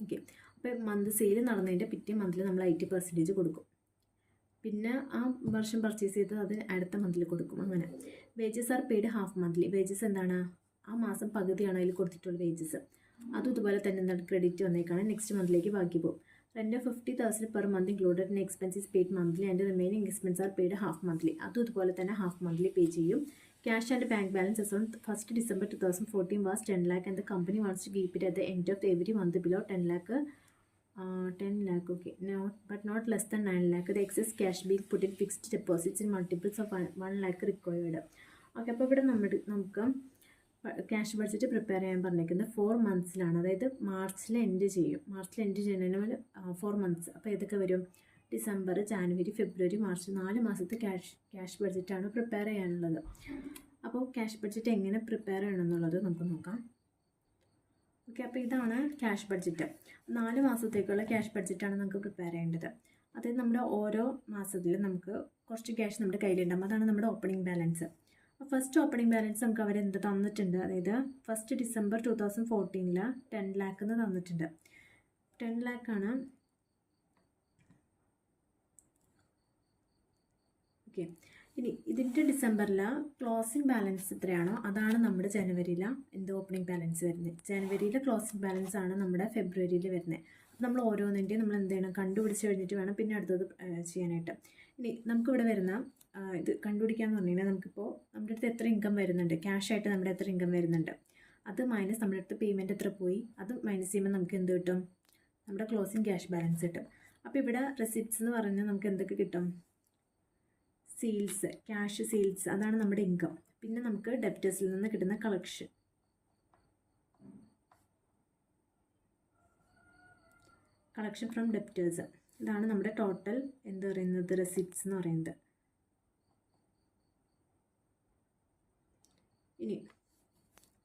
ഓക്കെ, അപ്പോൾ മന്ത് സെയിൽ നടന്നതിൻ്റെ പിറ്റേ മന്തിൽ നമ്മൾ 80% കൊടുക്കും. പിന്നെ ആ വർഷം പർച്ചേസ് ചെയ്തത് അത് അടുത്ത മന്തിൽ കൊടുക്കും. അങ്ങനെ wages are paid half monthly. Wages എന്താണ് ആ മാസം പകുതിയാണ് അതിൽ കൊടുത്തിട്ടുള്ള വേജസ്. അതും ഇതുപോലെ തന്നെ എന്താണ് ക്രെഡിറ്റ് വന്നേക്കാണ്, നെക്സ്റ്റ് മന്തിലേക്ക് ബാക്കി പോകും. Rent of 50,000 per month included in expenses paid monthly and remaining expense are paid half monthly. അതും ഇതുപോലെ തന്നെ ഹാഫ് മന്ത്ലി പേ ചെയ്യും. Cash and bank balance as on 1st December 2014 was 10 lakh and the company wants to keep it at the end of every month below 10 lakh. 10 lakh, okay, no, but not less than 9 lakh. The excess cash being put in fixed deposits in multiples of 1 lakh required. Okay, അപ്പോൾ ഇവിടെ നമുക്ക് cash budget prepare ചെയ്യാൻ പറഞ്ഞിരിക്കുന്നത് 4 monthsലാണ്. അതായത് മാർച്ചിൽ end ചെയ്യും. മാർച്ചിൽ end ചെയ്യുന്നതിന് 4 months. അപ്പോൾ ഏതൊക്കെ വരും? ഡിസംബർ, ജാനുവരി, ഫെബ്രുവരി, മാർച്ച് 4 മാസത്തെ ക്യാഷ് ബഡ്ജറ്റാണ് പ്രിപ്പയർ ചെയ്യാനുള്ളത്. അപ്പോൾ ക്യാഷ് ബഡ്ജറ്റ് എങ്ങനെ പ്രിപ്പയർ ചെയ്യണമെന്നുള്ളത് നമുക്ക് നോക്കാം. ഓക്കെ, അപ്പോൾ ഇതാണ് ക്യാഷ് ബഡ്ജറ്റ്. 4 മാസത്തേക്കുള്ള ക്യാഷ് ബഡ്ജറ്റാണ് നമുക്ക് പ്രിപ്പയർ ചെയ്യേണ്ടത്. അതായത് നമ്മുടെ ഓരോ മാസത്തിലും നമുക്ക് കുറച്ച് ക്യാഷ് നമ്മുടെ കയ്യിലുണ്ടാകും. അതാണ് നമ്മുടെ opening balance. First opening balance നമുക്ക് അവരെന്ത് തന്നിട്ടുണ്ട്? അതായത് 1st December 2014 10 lakh എന്ന് തന്നിട്ടുണ്ട്. 10 lakh ആണ്. ഓക്കെ, ഇനി ഇതിൻ്റെ ഡിസംബറിൽ ക്ലോസിംഗ് ബാലൻസ് എത്രയാണോ അതാണ് നമ്മുടെ ജനുവരിയിൽ ഓപ്പണിംഗ് ബാലൻസ് വരുന്നത്. ജനുവരിയിലെ ക്ലോസിംഗ് ബാലൻസ് ആണ് നമ്മുടെ ഫെബ്രുവരിയിൽ വരുന്നത്. അപ്പോൾ നമ്മൾ ഓരോന്നിൻ്റെയും നമ്മൾ എന്ത് ചെയ്യണം? കണ്ടുപിടിച്ച് കഴിഞ്ഞിട്ട് വേണം പിന്നെ അടുത്തത് ചെയ്യാനായിട്ട്. ഇനി നമുക്കിവിടെ വരുന്ന ഇത് കണ്ടുപിടിക്കാമെന്ന് പറഞ്ഞു കഴിഞ്ഞാൽ നമുക്കിപ്പോൾ നമ്മുടെ അടുത്ത് എത്ര ഇൻകം വരുന്നുണ്ട്, ക്യാഷായിട്ട് നമ്മുടെ എത്ര ഇൻകം വരുന്നുണ്ട്, അത് മൈനസ് നമ്മുടെ അടുത്ത് പേയ്മെൻറ്റ് എത്ര പോയി, അത് മൈനസ് ചെയ്യുമ്പോൾ നമുക്ക് എന്ത് കിട്ടും? നമ്മുടെ ക്ലോസിംഗ് ക്യാഷ് ബാലൻസ് കിട്ടും. അപ്പോൾ ഇവിടെ റെസിപ്റ്റ്സ് എന്ന് പറഞ്ഞാൽ നമുക്ക് എന്തൊക്കെ കിട്ടും? സെയിൽസ്, ക്യാഷ് സെയിൽസ്, അതാണ് നമ്മുടെ ഇൻകം. പിന്നെ നമുക്ക് ഡെപ്റ്റേഴ്സിൽ നിന്ന് കിട്ടുന്ന കളക്ഷൻ ഫ്രം ഡെപ്റ്റേഴ്സ്, ഇതാണ് നമ്മുടെ ടോട്ടൽ എന്ത് പറയുന്നത് റെസിപ്റ്റ്സ് എന്ന് പറയുന്നത്. ഇനി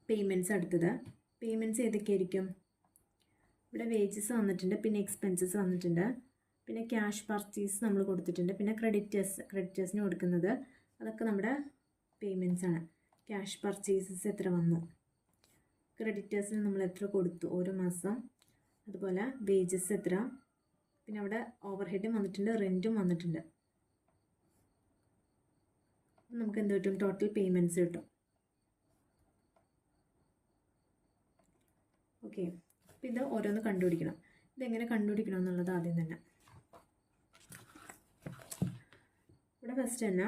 പേയ്മെൻറ്റ്സ്, അടുത്തത് പേയ്മെൻറ്റ്സ് ഏതൊക്കെയായിരിക്കും? ഇവിടെ വേജസ് വന്നിട്ടുണ്ട്, പിന്നെ എക്സ്പെൻസസ് വന്നിട്ടുണ്ട്, പിന്നെ ക്യാഷ് പർച്ചേസ് നമ്മൾ കൊടുത്തിട്ടുണ്ട്, പിന്നെ ക്രെഡിറ്റേഴ്സിന് കൊടുക്കുന്നത് അതൊക്കെ നമ്മുടെ പേയ്മെൻറ്റ്സ് ആണ്. ക്യാഷ് പർച്ചേസസ് എത്ര വന്നു, ക്രെഡിറ്റേഴ്സിന് നമ്മൾ എത്ര കൊടുത്തു ഓരോ മാസം, അതുപോലെ വേജസ് എത്ര, പിന്നെ അവിടെ ഓവർ ഹെഡും വന്നിട്ടുണ്ട്, റെൻറ്റും വന്നിട്ടുണ്ട്. നമുക്ക് എന്ത് കിട്ടും? ടോട്ടൽ പേയ്മെൻറ്റ്സ് കിട്ടും. ഓക്കെ, അപ്പോൾ ഇത് ഓരോന്ന് കണ്ടുപിടിക്കണം. ഇതെങ്ങനെ കണ്ടുപിടിക്കണം എന്നുള്ളത് ആദ്യം തന്നെ ഇവിടെ ഫസ്റ്റ് തന്നെ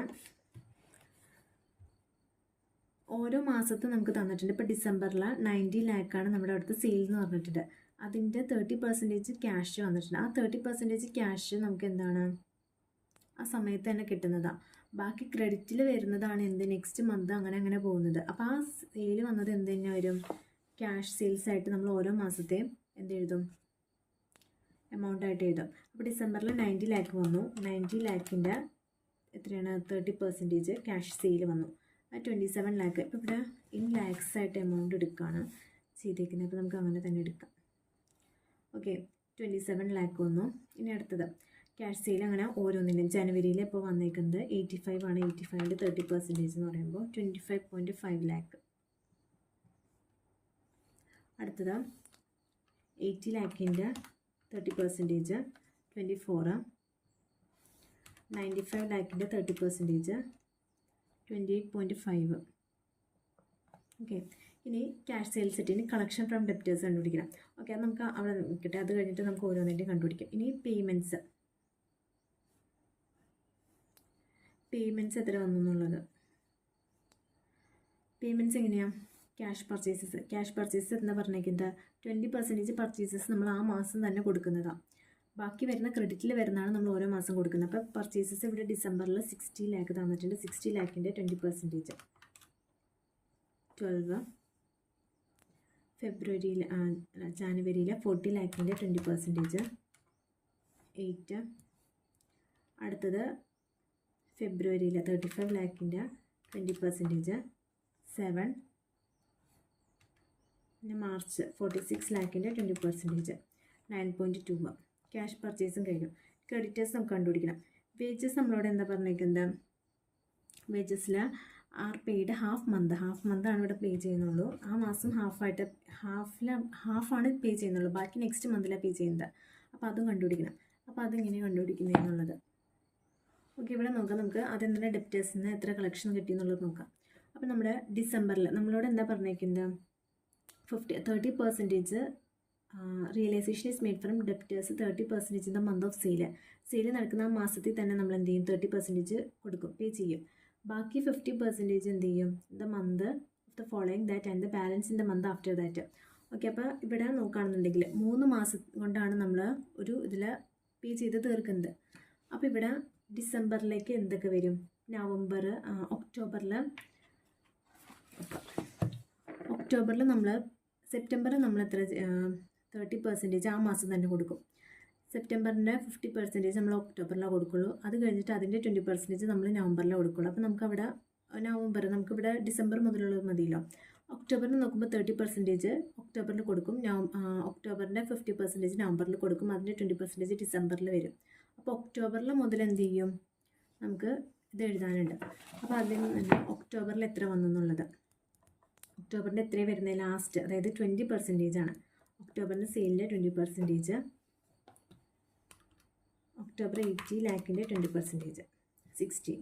ഓരോ മാസത്തും നമുക്ക് തന്നിട്ടുണ്ട്. ഇപ്പോൾ ഡിസംബറിൽ 90 lakh ആണ് നമ്മുടെ അടുത്ത് സെയിൽ എന്ന് പറഞ്ഞിട്ടുണ്ട്. അതിൻ്റെ 30% ക്യാഷ് വന്നിട്ടുണ്ട്. ആ 30% ക്യാഷ് നമുക്ക് എന്താണ് ആ സമയത്ത് തന്നെ കിട്ടുന്നതാണ്. ബാക്കി ക്രെഡിറ്റിൽ വരുന്നതാണ് എന്ത് നെക്സ്റ്റ് മന്ത് അങ്ങനെ പോകുന്നത്. അപ്പോൾ ആ സെയിൽ വന്നത് എന്ത് തന്നെ വരും? ക്യാഷ് സെയിൽസ് ആയിട്ട് നമ്മൾ ഓരോ മാസത്തെയും എന്തെഴുതും? എമൗണ്ട് ആയിട്ട് എഴുതും. അപ്പോൾ ഡിസംബറിൽ 90 lakh വന്നു. 90 lakhൻ്റെ എത്രയാണ്? 30% ക്യാഷ് സെയിൽ വന്നു. ആ 27 lakh. ഇപ്പോൾ ഇവിടെ ഇൻ ലാക്സ് ആയിട്ട് എമൗണ്ട് എടുക്കുകയാണ് ചെയ്തേക്കുന്നത്. അപ്പോൾ നമുക്ക് അങ്ങനെ തന്നെ എടുക്കാം. ഓക്കെ, 27 lakh വന്നു. ഇനി അടുത്തത് ക്യാഷ് സെയിൽ. അങ്ങനെ ഓരോന്നിനും ജനുവരിയിൽ ഇപ്പോൾ വന്നേക്കുന്നത് 85 ആണ്. 85ൻ്റെ 30% എന്ന് പറയുമ്പോൾ 25.5 lakh. അടുത്തത് 80 lakhൻ്റെ 30% 24. 95 lakhൻ്റെ 30% 28.5. ഓക്കെ, ഇനി ക്യാഷ് സെയിൽസ് സെറ്റ്. ഇനി കളക്ഷൻ ഫ്രം ഡെപ്റ്റേഴ്സ് കണ്ടുപിടിക്കണം. ഓക്കെ, അത് നമുക്ക് അവിടെ നിൽക്കട്ടെ. അത് കഴിഞ്ഞിട്ട് നമുക്ക് ഓരോന്നിൻ്റെയും കണ്ടുപിടിക്കാം. ഇനി പേയ്മെൻറ്റ്സ് എത്ര വന്നു എന്നുള്ളത്. പേയ്മെൻറ്റ്സ് എങ്ങനെയാണ്? ക്യാഷ് പർച്ചേസസ് എന്ന് പറഞ്ഞേക്കുന്നത് 20% പർച്ചേസസ് നമ്മൾ ആ മാസം തന്നെ കൊടുക്കുന്നതാണ്. ബാക്കി വരുന്ന ക്രെഡിറ്റിൽ വരുന്നതാണ് നമ്മൾ ഓരോ മാസം കൊടുക്കുന്നത്. അപ്പോൾ പർച്ചേസസ് ഇവിടെ ഡിസംബറിൽ 60 lakh തന്നിട്ടുണ്ട്. 60 lakhൻ്റെ 20% 12. ജാനുവരിയിൽ 40 lakhൻ്റെ 20% 8. അടുത്തത് ഫെബ്രുവരിയിൽ 35 lakhൻ്റെ 20% 7. പിന്നെ മാർച്ച് 46 lakhൻ്റെ 20% 9.2. ക്യാഷ് പർച്ചേസും കഴിഞ്ഞു. ക്രെഡിറ്റേഴ്സ് നമുക്ക് കണ്ടുപിടിക്കണം. വേജസ് നമ്മളോട് എന്താ പറഞ്ഞേക്കുന്നത്? വേജസിൽ ആർ പെയ്ഡ് ഹാഫ് മന്താണ് ഇവിടെ പേ ചെയ്യുന്നുള്ളൂ. ആ മാസം ഹാഫാണ് പേ ചെയ്യുന്നുള്ളൂ. ബാക്കി നെക്സ്റ്റ് മന്തിലാണ് പേ ചെയ്യുന്നത്. അപ്പോൾ അതും കണ്ടുപിടിക്കണം. അപ്പോൾ അതെങ്ങനെ കണ്ടുപിടിക്കുന്നത് എന്നുള്ളത്. ഓക്കെ, ഇവിടെ നോക്കാം. നമുക്ക് ആദ്യം തന്നെ ഡെപ്റ്റേഴ്സിൽ നിന്ന് എത്ര കളക്ഷൻ കിട്ടി എന്നുള്ളത് നോക്കാം. അപ്പോൾ നമ്മുടെ ഡിസംബറിൽ നമ്മളോട് എന്താ പറഞ്ഞേക്കുന്നത്? 30% realisation is made from debtors 30% in the month of sale നടക്കുന്ന ആ മാസത്തിൽ തന്നെ നമ്മൾ എന്ത് ചെയ്യും? 30% കൊടുക്കും, പേ ചെയ്യും. ബാക്കി 50% എന്ത് ചെയ്യും? The month of the following that and the balance in the month after that. Okay, അപ്പോൾ ഇവിടെ നോക്കുകയാണെന്നുണ്ടെങ്കിൽ 3 മാസം കൊണ്ടാണ് നമ്മൾ ഒരു ഇതിൽ പേ ചെയ്ത് തീർക്കുന്നത്. അപ്പോൾ ഇവിടെ ഡിസംബറിലേക്ക് എന്തൊക്കെ വരും? നവംബർ, ഒക്ടോബറിൽ നമ്മൾ സെപ്റ്റംബറിൽ നമ്മൾ എത്ര 30% ആ മാസം തന്നെ കൊടുക്കും. സെപ്റ്റംബറിൻ്റെ 50% നമ്മൾ ഒക്ടോബറിലാണ് കൊടുക്കുള്ളൂ. അത് കഴിഞ്ഞിട്ട് അതിൻ്റെ 20% നമ്മൾ നവംബറിലാണ് കൊടുക്കുള്ളൂ. അപ്പോൾ നമുക്കവിടെ നമുക്കിവിടെ ഡിസംബർ മുതലുള്ളത് മതിയല്ലോ. ഒക്ടോബറിൽ നോക്കുമ്പോൾ 30% ഒക്ടോബറിൽ കൊടുക്കും. ഒക്ടോബറിൻ്റെ 50% നവംബറിൽ കൊടുക്കും. അതിൻ്റെ 20% ഡിസംബറിൽ വരും. അപ്പോൾ ഒക്ടോബറിൽ മുതൽ എന്ത് ചെയ്യും? നമുക്ക് ഇത് എഴുതാനുണ്ട്. അപ്പോൾ അതിൽ നിന്ന് ഒക്ടോബറിൽ എത്ര വന്നു എന്നുള്ളത്, ഒക്ടോബറിൻ്റെ എത്രയാണ് വരുന്നത്? ലാസ്റ്റ്, അതായത് 20% ആണ്. ഒക്ടോബറിൻ്റെ സെയിലിൻ്റെ 20%, ഒക്ടോബർ 80 ലാഖിൻ്റെ 20%, 60.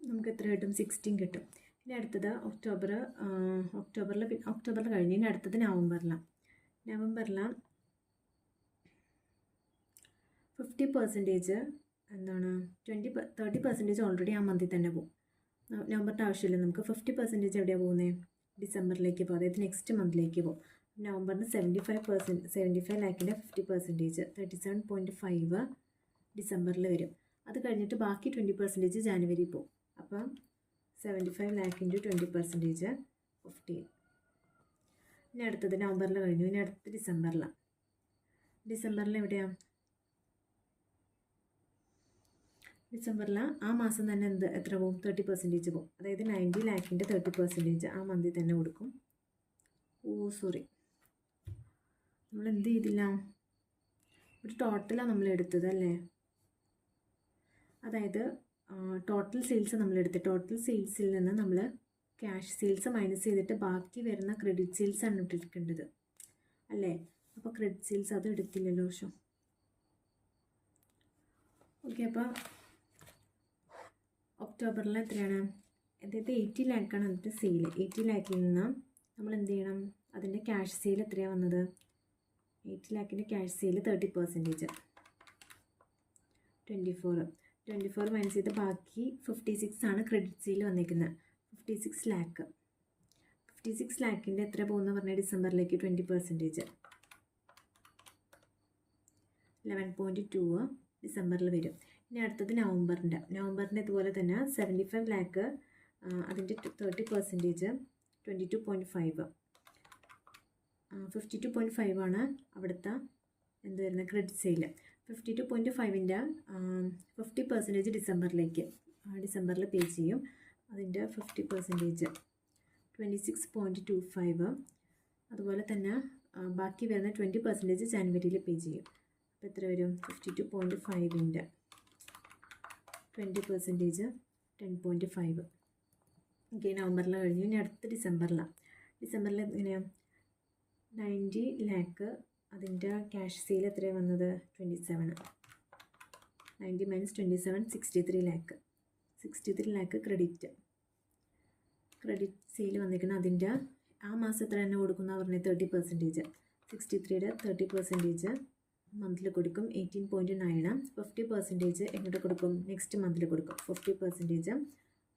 നമുക്ക് എത്ര കിട്ടും? 16 കിട്ടും. ഇനി അടുത്തത് ഒക്ടോബറിൽ കഴിഞ്ഞ് ഇനി അടുത്തത് നവംബറിലാണ് 50% എന്താണ് 30% ഓൾറെഡി ആ മന്തിൽ തന്നെ പോകും. നവംബറിൻ്റെ ആവശ്യമില്ല നമുക്ക്. 50% എവിടെയാണ് പോകുന്നത്? ഡിസംബറിലേക്ക് പോകും, അതായത് നെക്സ്റ്റ് മന്തിലേക്ക് പോകും. നവംബറിന് 75 ലാഖിൻ്റെ 50%, 37.5 ഡിസംബറിൽ വരും. അത് കഴിഞ്ഞിട്ട് ബാക്കി 20% ജാനുവരി പോകും. അപ്പം 75 ലാഖ് ഇൻറ്റു 20%, 15. ഇനി അടുത്തത് നവംബറിൽ കഴിഞ്ഞു. ഇനി അടുത്തത് ഡിസംബറിൽ എവിടെയാണ്? ഡിസംബറിൽ ആ മാസം തന്നെ എത്ര പോകും? 30% പോകും, അതായത് 90 ലാഖിൻ്റെ 30% ആ മന്തിൽ തന്നെ കൊടുക്കും. നമ്മൾ എന്ത് ചെയ്തില്ല? ഒരു ടോട്ടലാണ് നമ്മൾ എടുത്തത് അല്ലേ? അതായത് ടോട്ടൽ സെയിൽസ് നമ്മളെടുത്ത്, ടോട്ടൽ സെയിൽസിൽ നിന്ന് നമ്മൾ ക്യാഷ് സെയിൽസ് മൈനസ് ചെയ്തിട്ട് ബാക്കി വരുന്ന ക്രെഡിറ്റ് സെയിൽസ് ആണ് എടുക്കേണ്ടത് അല്ലേ? അപ്പോൾ ക്രെഡിറ്റ് സെയിൽസ് അത് എടുത്തില്ലല്ലോ. ഓക്കെ, അപ്പോൾ ഒക്ടോബറിൽ എത്രയാണ്? അതായത് 80 ലാഖാണ് അതിൻ്റെ സെയിൽ. 80 ലാഖിൽ നിന്ന് നമ്മൾ എന്ത് ചെയ്യണം? അതിൻ്റെ ക്യാഷ് സെയിൽ എത്രയാണ് വന്നത്? 80 ലാഖിൻ്റെ ക്യാഷ് സെയിൽ 30%, 24 മൈനസ് ചെയ്ത് ബാക്കി 56 ആണ് ക്രെഡിറ്റ് സെയിൽ വന്നിരിക്കുന്നത്. 56 ലാഖിൻ്റെ എത്ര പോകുന്ന പറഞ്ഞാൽ ഡിസംബറിലേക്ക് 20%, 11.2 ഡിസംബറിൽ വരും. ഇനി അടുത്തത് നവംബറിൻ്റെ ഇതുപോലെ തന്നെ 75 ലാഖ്, അതിൻ്റെ 30%, 22.5, 52.5 ആണ് അവിടുത്തെ എന്ത് വരുന്നത്? Credit sale. 52.5ൻ്റെ 50% ഡിസംബറിൽ പേ ചെയ്യും. അതിൻ്റെ 50% 26.25. അതുപോലെ തന്നെ ബാക്കി വരുന്ന 20% ജാനുവരിയിൽ പേ ചെയ്യും. അപ്പോൾ എത്ര വരും? 52.5ൻ്റെ 20% 10.5. ഓക്കെ, നവംബറിൽ കഴിഞ്ഞു. ഇനി അടുത്ത ഡിസംബറിൽ എങ്ങനെയാണ്? 90 ലാഖ്, അതിൻ്റെ ക്യാഷ് സെയിൽ എത്രയാണ് വന്നത്? 27. 90 മൈനസ് 27, 63 ലാഖ് ക്രെഡിറ്റ് സെയിൽ വന്നിരിക്കുന്നത്. അതിൻ്റെ ആ മാസം എത്ര തന്നെ കൊടുക്കുന്ന പറഞ്ഞാൽ 30%, 63യുടെ 30% മന്തിൽ കൊടുക്കും. 18.9. 50% എങ്ങോട്ട് കൊടുക്കും? നെക്സ്റ്റ് മന്തിൽ കൊടുക്കും. 50%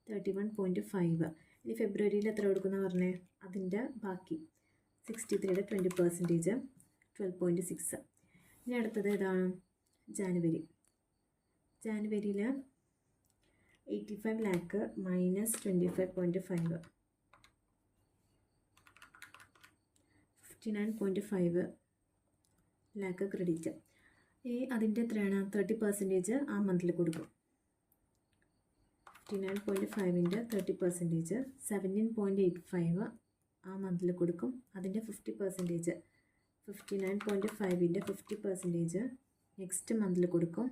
31.5. ഇനി ഫെബ്രുവരിയിൽ എത്ര കൊടുക്കുന്ന പറഞ്ഞേ? അതിൻ്റെ ബാക്കി 63യുടെ 20%, 12.6. ഇനി അടുത്തത് ഏതാണ്? ജാനുവരിയിൽ 85 ലാഖ് മൈനസ് 25.5, 59.5 ലാഖ് ക്രെഡിറ്റ്. അതിൻ്റെ എത്രയാണ്? 30% ആ മന്തിൽ കൊടുക്കും. 59.5ൻ്റെ 30%, 17.85 ആ മന്തിൽ കൊടുക്കും. അതിൻ്റെ 50%, 59.5-ൻ്റെ 50% നെക്സ്റ്റ് മന്തിൽ കൊടുക്കും.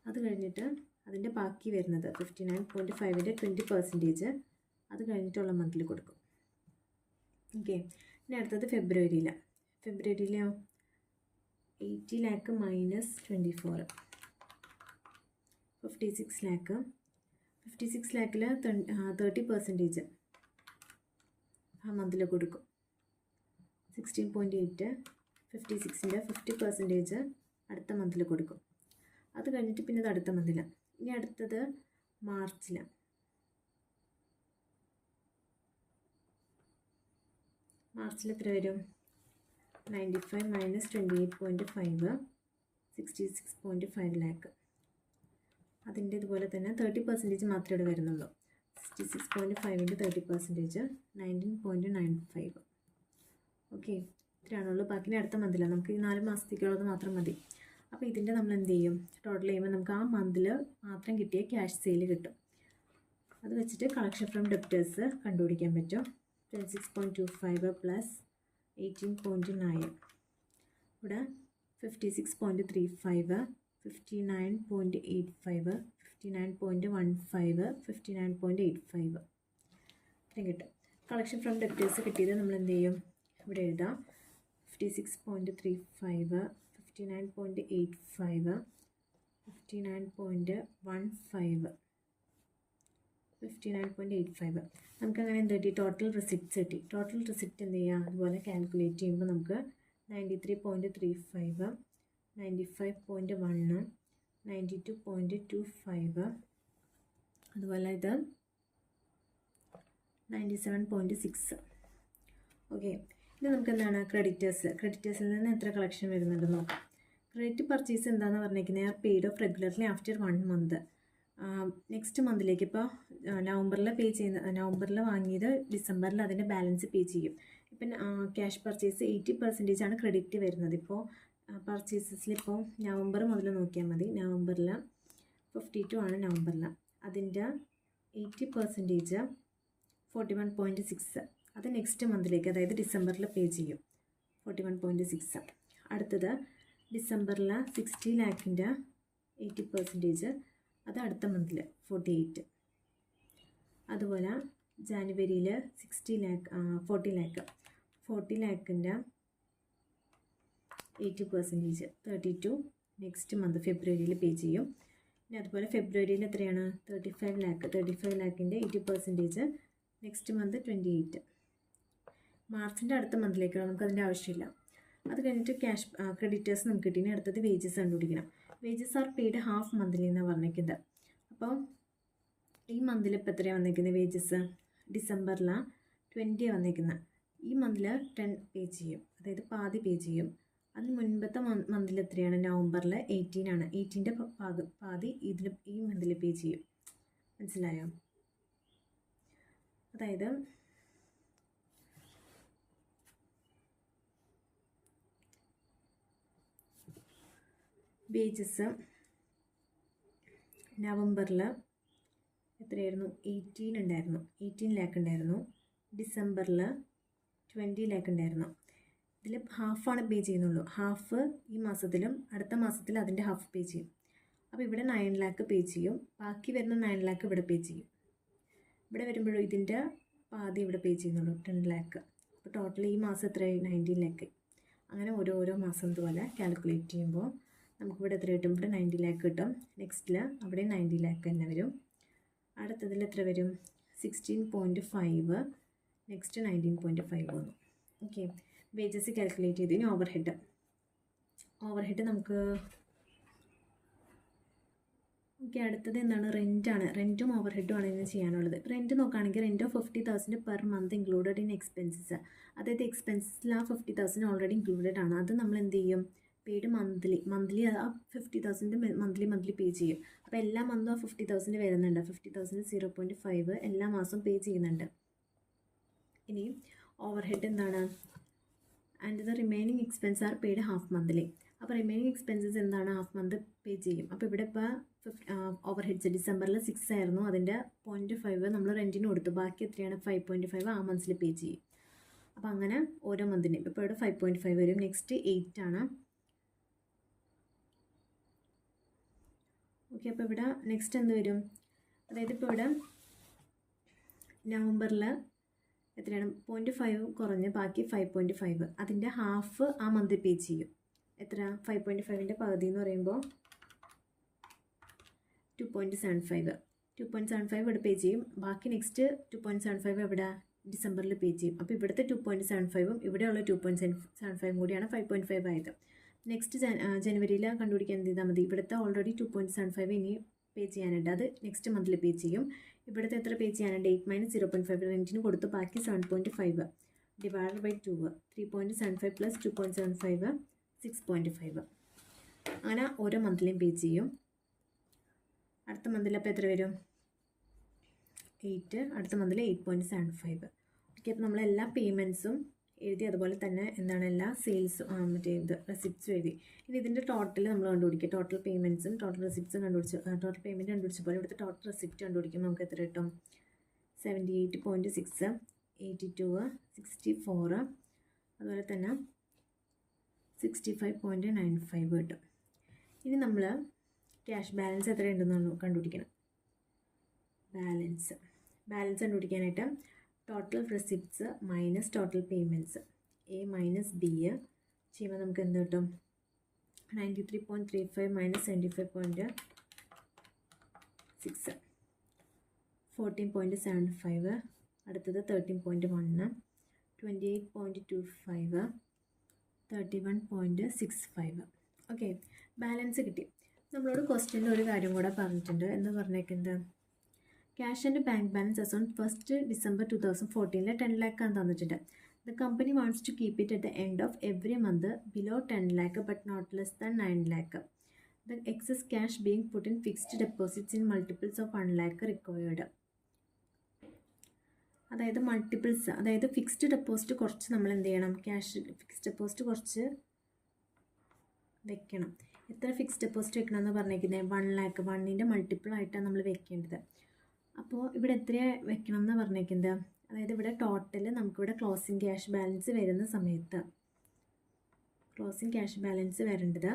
അത് കഴിഞ്ഞിട്ട് അതിൻ്റെ ബാക്കി വരുന്നത് 59.5-ൻ്റെ 20% അത് കഴിഞ്ഞിട്ടുള്ള മന്തിൽ കൊടുക്കും. ഓക്കെ. ഇനി അടുത്തത് ഫെബ്രുവരിയിലോ 80 lakh മൈനസ് 24 56 lakh. 56 lakhൽ 30% ആ മന്തിൽ കൊടുക്കും. 16.8 56-ൻ്റെ 50% അടുത്ത മന്തിൽ കൊടുക്കും. അത് കഴിഞ്ഞിട്ട് പിന്നെ അത് അടുത്ത മന്തിൽ. ഇനി അടുത്തത് മാർച്ചിൽ. എത്ര വരും? 95 മൈനസ് 28.5 66.5 lakh. അതിൻ്റെ ഇതുപോലെ തന്നെ 30% മാത്രമേ ഇവിടെ വരുന്നുള്ളൂ. 66.5-ൻ്റെ 30% 19.95. ഓക്കെ, ഇത്രയാണുള്ളൂ. ബാക്കി അടുത്ത മന്തിലാണ്. നമുക്ക് ഈ 4 മാസത്തേക്കുള്ളത് മാത്രം മതി. അപ്പോൾ ഇതിൻ്റെ നമ്മൾ എന്ത് ചെയ്യും? ടോട്ടൽ ചെയ്യുമ്പോൾ നമുക്ക് ആ മന്തിൽ മാത്രം കിട്ടിയ ക്യാഷ് സെയിൽ കിട്ടും. അത് വെച്ചിട്ട് കളക്ഷൻ ഫ്രം ഡെപ്റ്റേഴ്സ് കണ്ടുപിടിക്കാൻ പറ്റും. 26.25 പ്ലസ് 18.9. ഇവിടെ 56.35 59.85 59.15 59.85 ഇത്രയും കിട്ടും. കളക്ഷൻ ഫ്രം ഡെപ്റ്റേഴ്സ് കിട്ടിയത് നമ്മൾ എന്ത് ചെയ്യും? ഇവിടെ എഴുതാം. 56.35 59.85 59.15 59.85. നമുക്കങ്ങനെ എന്ത് കിട്ടി? ടോട്ടൽ റെസിപ്റ്റ്സ് കിട്ടി. ടോട്ടൽ റെസിപ്റ്റ് എന്ത് ചെയ്യുക? അതുപോലെ കാൽക്കുലേറ്റ് ചെയ്യുമ്പോൾ നമുക്ക് 93.35 95.1 92.25 അതുപോലെ ഇത് 97.6. ഓക്കെ, ഇത് നമുക്ക് എന്താണ്? ക്രെഡിറ്റേഴ്സിൽ നിന്ന് എത്ര കളക്ഷൻ വരുന്നുണ്ടെന്ന് നോക്കാം. ക്രെഡിറ്റ് പർച്ചേസ് എന്താണെന്ന് പറഞ്ഞിരിക്കുന്നത്? Paid off regularly after 1 month. Next മന്തിലേക്ക് ഇപ്പോൾ നവംബറിൽ പേ ചെയ്യുന്ന നവംബറിൽ വാങ്ങിയത് ഡിസംബറിൽ അതിൻ്റെ ബാലൻസ് പേ ചെയ്യും. ഇപ്പം ക്യാഷ് പർച്ചേസ് 80% ആണ് ക്രെഡിറ്റ് വരുന്നത്. ഇപ്പോൾ പർച്ചേസസിൽ ഇപ്പോൾ നവംബർ മുതൽ നോക്കിയാൽ മതി. നവംബറിൽ 52 ആണ് നവംബറിൽ. അതിൻ്റെ 80% 41.6 അത് നെക്സ്റ്റ് മന്തിലേക്ക്, അതായത് ഡിസംബറിൽ പേ ചെയ്യും. 41.6. അടുത്തത് ഡിസംബറിൽ 60 lakhൻ്റെ 80% അത് അടുത്ത മന്തിൽ 48. അതുപോലെ ജാനുവരിയിൽ 40 lakhൻ്റെ 80% 32 നെക്സ്റ്റ് മന്ത് ഫെബ്രുവരിയിൽ പേ ചെയ്യും. പിന്നെ അതുപോലെ ഫെബ്രുവരിയിൽ എത്രയാണ്? 35 lakhൻ്റെ 80% നെക്സ്റ്റ് മന്ത് 28. മാർച്ചിൻ്റെ അടുത്ത മന്തിലേക്കാണ്, നമുക്കതിൻ്റെ ആവശ്യമില്ല. അത് കഴിഞ്ഞിട്ട് ക്യാഷ് ക്രെഡിറ്റേഴ്സ് നമുക്ക് കിട്ടി. അടുത്തത് വേജസ് കണ്ടുപിടിക്കണം. Wages are paid half monthly എന്നാണ് പറഞ്ഞിരിക്കുന്നത്. അപ്പോൾ ഈ മന്തിൽ ഇപ്പോൾ എത്രയാണ് വന്നിരിക്കുന്നത്? വേജസ് ഡിസംബറിൽ 20 വന്നിരിക്കുന്നത്. ഈ മന്തിൽ 10 പേ ചെയ്യും, അതായത് പാതി പേ ചെയ്യും. അതിന് മുൻപത്തെ മന്തിൽ എത്രയാണ്? നവംബറിൽ 18 ആണ്. 18-ൻ്റെ പാതി ഈ മന്തിൽ പേ ചെയ്യും. മനസ്സിലായോ? അതായത് വേജസ് നവംബറിൽ എത്രയായിരുന്നു? 18 ഉണ്ടായിരുന്നു. 18 lakh ഉണ്ടായിരുന്നു. ഡിസംബറിൽ 20 lakh ഉണ്ടായിരുന്നു. ഇതിൽ ഹാഫാണ് പേ ചെയ്യുന്നുള്ളൂ. ഹാഫ് ഈ മാസത്തിലും അടുത്ത മാസത്തിൽ അതിൻ്റെ ഹാഫ് പേ ചെയ്യും. അപ്പോൾ ഇവിടെ 9 lakh പേ ചെയ്യും. ബാക്കി വരുന്ന 9 lakh ഇവിടെ പേ ചെയ്യും. ഇവിടെ വരുമ്പോഴും ഇതിൻ്റെ പാതി ഇവിടെ പേ ചെയ്യുന്നുള്ളൂ, 10 lakh. അപ്പോൾ ടോട്ടൽ ഈ മാസം എത്രയായി? 19 lakh. അങ്ങനെ ഓരോ മാസം ഇതുപോലെ കാൽക്കുലേറ്റ് ചെയ്യുമ്പോൾ നമുക്കിവിടെ എത്ര കിട്ടും? ഇവിടെ 90 lakh കിട്ടും. നെക്സ്റ്റിൽ അവിടെ 90 lakh തന്നെ വരും. അടുത്തതിൽ എത്ര വരും? 16.5 നെക്സ്റ്റ് 19.5 വന്നു. ഓക്കെ, വേജസ് കാൽക്കുലേറ്റ് ചെയ്ത്. ഇനി ഓവർഹെഡ് നമുക്ക് ഓക്കെ. അടുത്തത് എന്താണ്? റെൻറ്റാണ്. റെൻറ്റും ഓവർഹെഡും ആണ് ഇന്ന് ചെയ്യാനുള്ളത്. റെൻറ്റ് നോക്കുകയാണെങ്കിൽ rent of 50,000 per month included in expenses. അതായത് എക്സ്പെൻസസിൽ ആ 50,000 ഓൾറെഡി ഇൻക്ലൂഡഡ് ആണ്. അത് നമ്മൾ എന്ത് ചെയ്യും? പെയ്ഡ് മന്ത്ലി ആ 50,000 മന്ത്ലി പേ ചെയ്യും. അപ്പോൾ എല്ലാ മന്തും ആ 50,000 വരുന്നുണ്ട്. 50,000 0.5 എല്ലാ മാസവും പേ ചെയ്യുന്നുണ്ട്. ഇനി ഓവർഹെഡ് എന്താണ്? And the remaining expense are paid half monthly. അപ്പോൾ റിമൈനിങ് എക്സ്പെൻസസ് എന്താണ്? ഹാഫ് മന്ത് പേ ചെയ്യും. അപ്പോൾ ഇവിടെ ഇപ്പോൾ ഓവർഹെഡ്സ് ഡിസംബറിൽ 6 ആയിരുന്നു. അതിൻ്റെ 0.5 നമ്മൾ റെൻറ്റിന് കൊടുത്തു. ബാക്കി എത്രയാണ്? 5.5 ആ മന്ത്സിൽ പേ ചെയ്യും. അപ്പോൾ അപ്പോൾ അങ്ങനെ ഓരോ മന്തിൻ്റെയും ഇപ്പോൾ ഇവിടെ 5.5 വരും. നെക്സ്റ്റ് 8 ആണ്. ഓക്കെ, അപ്പോൾ ഇവിടെ നെക്സ്റ്റ് എന്ത് വരും? അതായത് ഇപ്പോൾ ഇവിടെ നവംബറിൽ എത്രയാണ് 0.5 കുറഞ്ഞ് ബാക്കി 5.5, അതിൻ്റെ ഹാഫ് ആ മന്ത് പേ ചെയ്യും. എത്ര? 5.5ൻ്റെ പകുതി എന്ന് പറയുമ്പോൾ 2.75 ഇവിടെ പേ ചെയ്യും. ബാക്കി നെക്സ്റ്റ് 2.75 എവിടെ? ഡിസംബറിൽ പേ ചെയ്യും. അപ്പോൾ ഇവിടുത്തെ 2.75ഉം ഇവിടെയുള്ള 2.75 കൂടിയാണ് 5.5 ആയത്. നെക്സ്റ്റ് ജനുവരിയിൽ കണ്ടുപിടിക്കാൻ എന്ത് ചെയ്താൽ മതി? ഇവിടുത്തെ ഓൾറെഡി 2.75 ഇനി പേ ചെയ്യാനുണ്ട്, അത് നെക്സ്റ്റ് മന്തിൽ പേ ചെയ്യും. ഇവിടുത്തെ എത്ര പേ ചെയ്യാനുണ്ട്? 8 - 0.5 റെൻറ്റിന് കൊടുത്ത് ബാക്കി 7.5 ഡിവൈഡ് ബൈ 2 3.75 പ്ലസ് 2.75 6.5. അങ്ങനെ ഓരോ മന്തിലും പേ ചെയ്യും. അടുത്ത മന്തിൽ അപ്പോൾ എത്ര വരും? 8. അടുത്ത മന്തിൽ 8.75. ഓക്കെ, അപ്പോൾ നമ്മളെല്ലാ പേയ്മെൻറ്റ്സും എഴുതി, അതുപോലെ തന്നെ എന്താണ് എല്ലാ സെയിൽസും മറ്റേ ഇത് റെസിപ്റ്റ്സും എഴുതി. ഇനി ഇതിൻ്റെ ടോട്ടൽ നമ്മൾ കണ്ടുപിടിക്കുക. ടോട്ടൽ പേയ്മെൻറ്റ്സും ടോട്ടൽ റെസിപ്റ്റ്സും ടോട്ടൽ പേയ്മെൻറ്റ് കണ്ടുപിടിച്ചപ്പോൾ ഇവിടുത്തെ ടോട്ടൽ റെസിപ്റ്റ് കണ്ടുപിടിക്കുമ്പോൾ നമുക്ക് എത്ര കിട്ടും? 78.6, 82, 64, അതുപോലെ തന്നെ 65.95 കിട്ടും. ഇനി നമ്മൾ ക്യാഷ് ബാലൻസ് എത്ര ഉണ്ടെന്ന് കണ്ടുപിടിക്കണം. ബാലൻസ് കണ്ടുപിടിക്കാനായിട്ട് total receipts minus total payments A minus B ചെയ്യുമ്പോൾ നമുക്ക് എന്ത് കിട്ടും? 93.35 - 75.6 14.75. അടുത്തത് 13.1 28.25 31.65. ഓക്കെ, ബാലൻസ് കിട്ടി. നമ്മളോട് ക്വസ്റ്റ്യനിൽ ഒരു കാര്യം കൂടെ പറഞ്ഞിട്ടുണ്ട്. എന്ന് പറഞ്ഞേക്കുന്നത് cash and bank balance as on 1st December 2014 10 lakh ആണ് തന്നിട്ടുണ്ട്. The company wants to keep it at the end of every month below 10 lakh but not less than 9 lakh. The excess cash being put in fixed deposits in multiples of 1 lakh required. അതായത് multiples, അതായത് fixed deposit കുറച്ച് നമ്മൾ എന്ത് ചെയ്യണം? Cash fixed deposit കുറച്ച് വെക്കണം. എത്ര fixed deposit വെക്കണം എന്ന് പറഞ്ഞേക്കുന്നത്? 1 lakh. 1ൻ്റെ മൾട്ടിപ്പിൾ ആയിട്ടാണ് നമ്മൾ വെക്കേണ്ടത്. അപ്പോൾ ഇവിടെ എത്ര വെക്കണം എന്ന് പറഞ്ഞേക്കുന്നത്? അതായത് ഇവിടെ ടോട്ടൽ നമുക്കിവിടെ ക്ലോസിങ് ക്യാഷ് ബാലൻസ് വരുന്ന സമയത്ത് ക്ലോസിങ് ക്യാഷ് ബാലൻസ് വരേണ്ടത്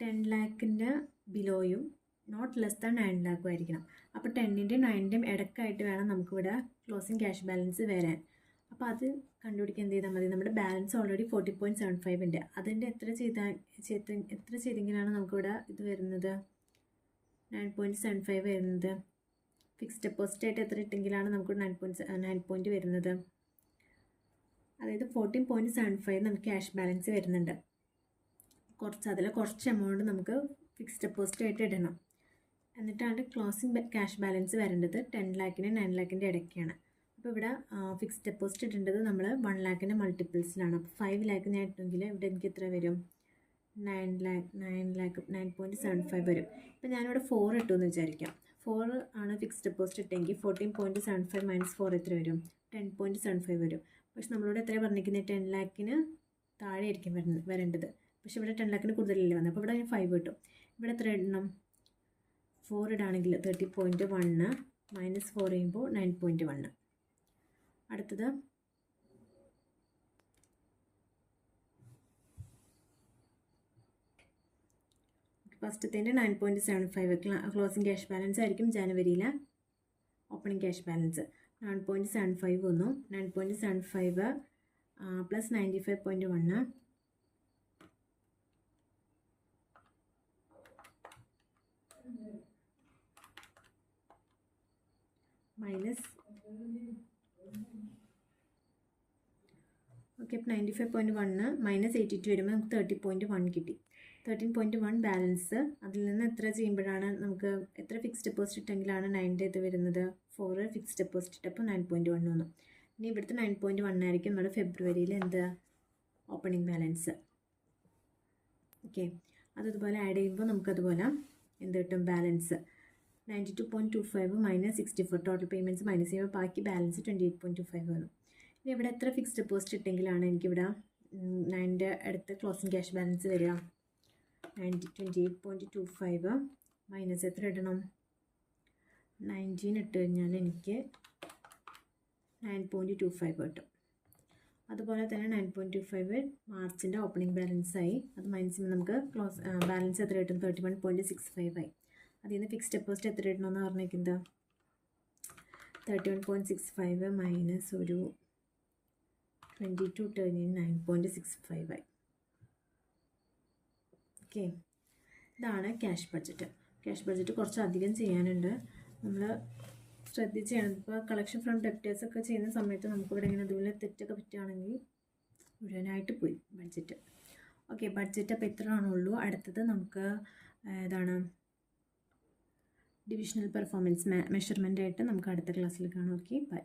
10 lakhൻ്റെ ബിലോയും നോട്ട് ലെസ് ദാൻ 9 lakh ആയിരിക്കണം. അപ്പോൾ 10ൻ്റെയും 9ൻ്റെയും ഇടയ്ക്കായിട്ട് വേണം നമുക്കിവിടെ ക്ലോസിങ് ക്യാഷ് ബാലൻസ് വരാൻ. അപ്പോൾ അത് കണ്ടുപിടിക്കാൻ എന്ത് ചെയ്താൽ മതി? നമ്മുടെ ബാലൻസ് ഓൾറെഡി 40.75 ഉണ്ട്. അതിൻ്റെ എത്ര ചെയ്തെങ്കിലാണ് നമുക്കിവിടെ ഇത് വരുന്നത്? 9.75 വരുന്നത്. ഫിക്സ്ഡ് ഡെപ്പോസിറ്റ് ആയിട്ട് എത്ര ഇട്ടെങ്കിലാണ് നമുക്ക് 9 വരുന്നത്? അതായത് 14.75 നമുക്ക് ക്യാഷ് ബാലൻസ് വരുന്നുണ്ട്. അതിൽ കുറച്ച് എമൗണ്ട് നമുക്ക് ഫിക്സ്ഡ് ഡെപ്പോസിറ്റ് ആയിട്ട് ഇടണം. എന്നിട്ടാണ് ക്ലോസിങ് ക്യാഷ് ബാലൻസ് വരേണ്ടത് 10 lakhനും 9 lakhൻ്റെ ഇടയ്ക്കാണ്. അപ്പോൾ ഇവിടെ ഫിക്സ്ഡ് ഡെപ്പോസിറ്റ് ഇടേണ്ടത് നമ്മൾ 1 lakhൻ്റെ മൾട്ടിപ്പിൾസിലാണ്. അപ്പോൾ 5 lakh ഞാൻ ഇട്ടെങ്കിൽ ഇവിടെ എനിക്ക് എത്ര വരും? 9.75 വരും. ഇപ്പോൾ ഞാനിവിടെ 4 ഇട്ടു എന്ന് വിചാരിക്കാം. 4 ആണ് ഫിക്സ്ഡ് ഡെപ്പോസിറ്റ് ഇട്ടെങ്കിൽ 14.75 - 4 എത്ര വരും? 10.75 വരും. പക്ഷെ നമ്മളോട് എത്രയാണ് പറഞ്ഞിരിക്കുന്നത്? 10 lakhന് താഴെ ആയിരിക്കും വരേണ്ടത്. പക്ഷെ ഇവിടെ 10 lakhന് കൂടുതലല്ലേ വന്നത്. അപ്പോൾ ഇവിടെ 5 കിട്ടും. ഇവിടെ എത്ര ഇടണം? 4 ഇടാണെങ്കിൽ 30.1 - 4 ചെയ്യുമ്പോൾ 9.1. അടുത്തത് ഫസ്റ്റത്തേൻ്റെ 9.75 ക്ലോസിങ് ക്യാഷ് ബാലൻസ് ആയിരിക്കും ജനുവരിയിലെ ഓപ്പണിംഗ് ക്യാഷ് ബാലൻസ്. 9.75 വന്നു. 9.75 പ്ലസ് 95.1 മൈനസ് ഓക്കെ. 95.1 മൈനസ് 82 വരുമ്പോൾ നമുക്ക് 30.1 കിട്ടി. 13.1 ബാലൻസ്. അതിൽ നിന്ന് എത്ര ചെയ്യുമ്പോഴാണ് നമുക്ക് എത്ര ഫിക്സ്ഡ് ഡെപ്പോസിറ്റ് ഇട്ടെങ്കിലാണ് 9ൻ്റെ ഇത് വരുന്നത്? 4 ഫിക്സ്ഡ് ഡെപ്പോസിറ്റ് ഇട്ടപ്പോൾ 9.1 വന്നു. ഇനി ഇവിടുത്തെ 9.1 ആയിരിക്കും നമ്മുടെ ഫെബ്രുവരിയിൽ എന്ത് ഓപ്പണിംഗ് ബാലൻസ്. ഓക്കെ, അതുപോലെ ആഡ് ചെയ്യുമ്പോൾ നമുക്കതുപോലെ എന്ത് കിട്ടും? Balance 92.25 minus 64 total payments minus ചെയ്യുമ്പോൾ ബാക്കി ബാലൻസ് 28.25 വന്നു. ഇനി ഇവിടെ എത്ര ഫിക്സ്ഡ് ഡെപ്പോസിറ്റ് ഇട്ടെങ്കിലാണ് എനിക്കിവിടെ 9ൻ്റെ അടുത്ത് ക്ലോസിങ് ക്യാഷ് ബാലൻസ് വരിക? 28.25 മൈനസ് എത്ര ഇടണം? 19 ഇട്ട് കഴിഞ്ഞാൽ എനിക്ക് 9.25 കിട്ടും. അതുപോലെ തന്നെ 9.25 മാർച്ചിൻ്റെ ഓപ്പണിംഗ് ബാലൻസായി. അത് മൈനസ് ചെയ്യുമ്പോൾ നമുക്ക് ബാലൻസ് എത്ര കിട്ടും? 31.65 ആയി. അതിൽ നിന്ന് ഫിക്സ്ഡ് ഡെപ്പോസിറ്റ് എത്ര കിട്ടണമെന്ന് പറഞ്ഞിരിക്കുന്നത്? 31.65 മൈനസ് ഒരു 22 9.65 ആയി. ഓക്കെ, ഇതാണ് ക്യാഷ് ബഡ്ജറ്റ്. ക്യാഷ് ബഡ്ജറ്റ് കുറച്ച് അധികം ചെയ്യാനുണ്ട്, നമ്മൾ ശ്രദ്ധിച്ച് ചെയ്യണം. ഇപ്പോൾ കളക്ഷൻ ഫ്രം ഡെപ്റ്റേഴ്സ് ഒക്കെ ചെയ്യുന്ന സമയത്ത് നമുക്കിവിടെ ഇങ്ങനെ അതുപോലെ തെറ്റൊക്കെ പറ്റുകയാണെങ്കിൽ മുഴുവനായിട്ട് പോയി ബഡ്ജറ്റ്. ഓക്കെ, ബഡ്ജറ്റ് അപ്പോൾ ഇത്ര ആണുള്ളൂ. അടുത്തത് നമുക്ക് ഏതാണ് ഡിവിഷണൽ പെർഫോമൻസ് മെഷർമെൻ്റ് ആയിട്ട് നമുക്ക് അടുത്ത ക്ലാസ്സിൽ കാണാം. Okay, by.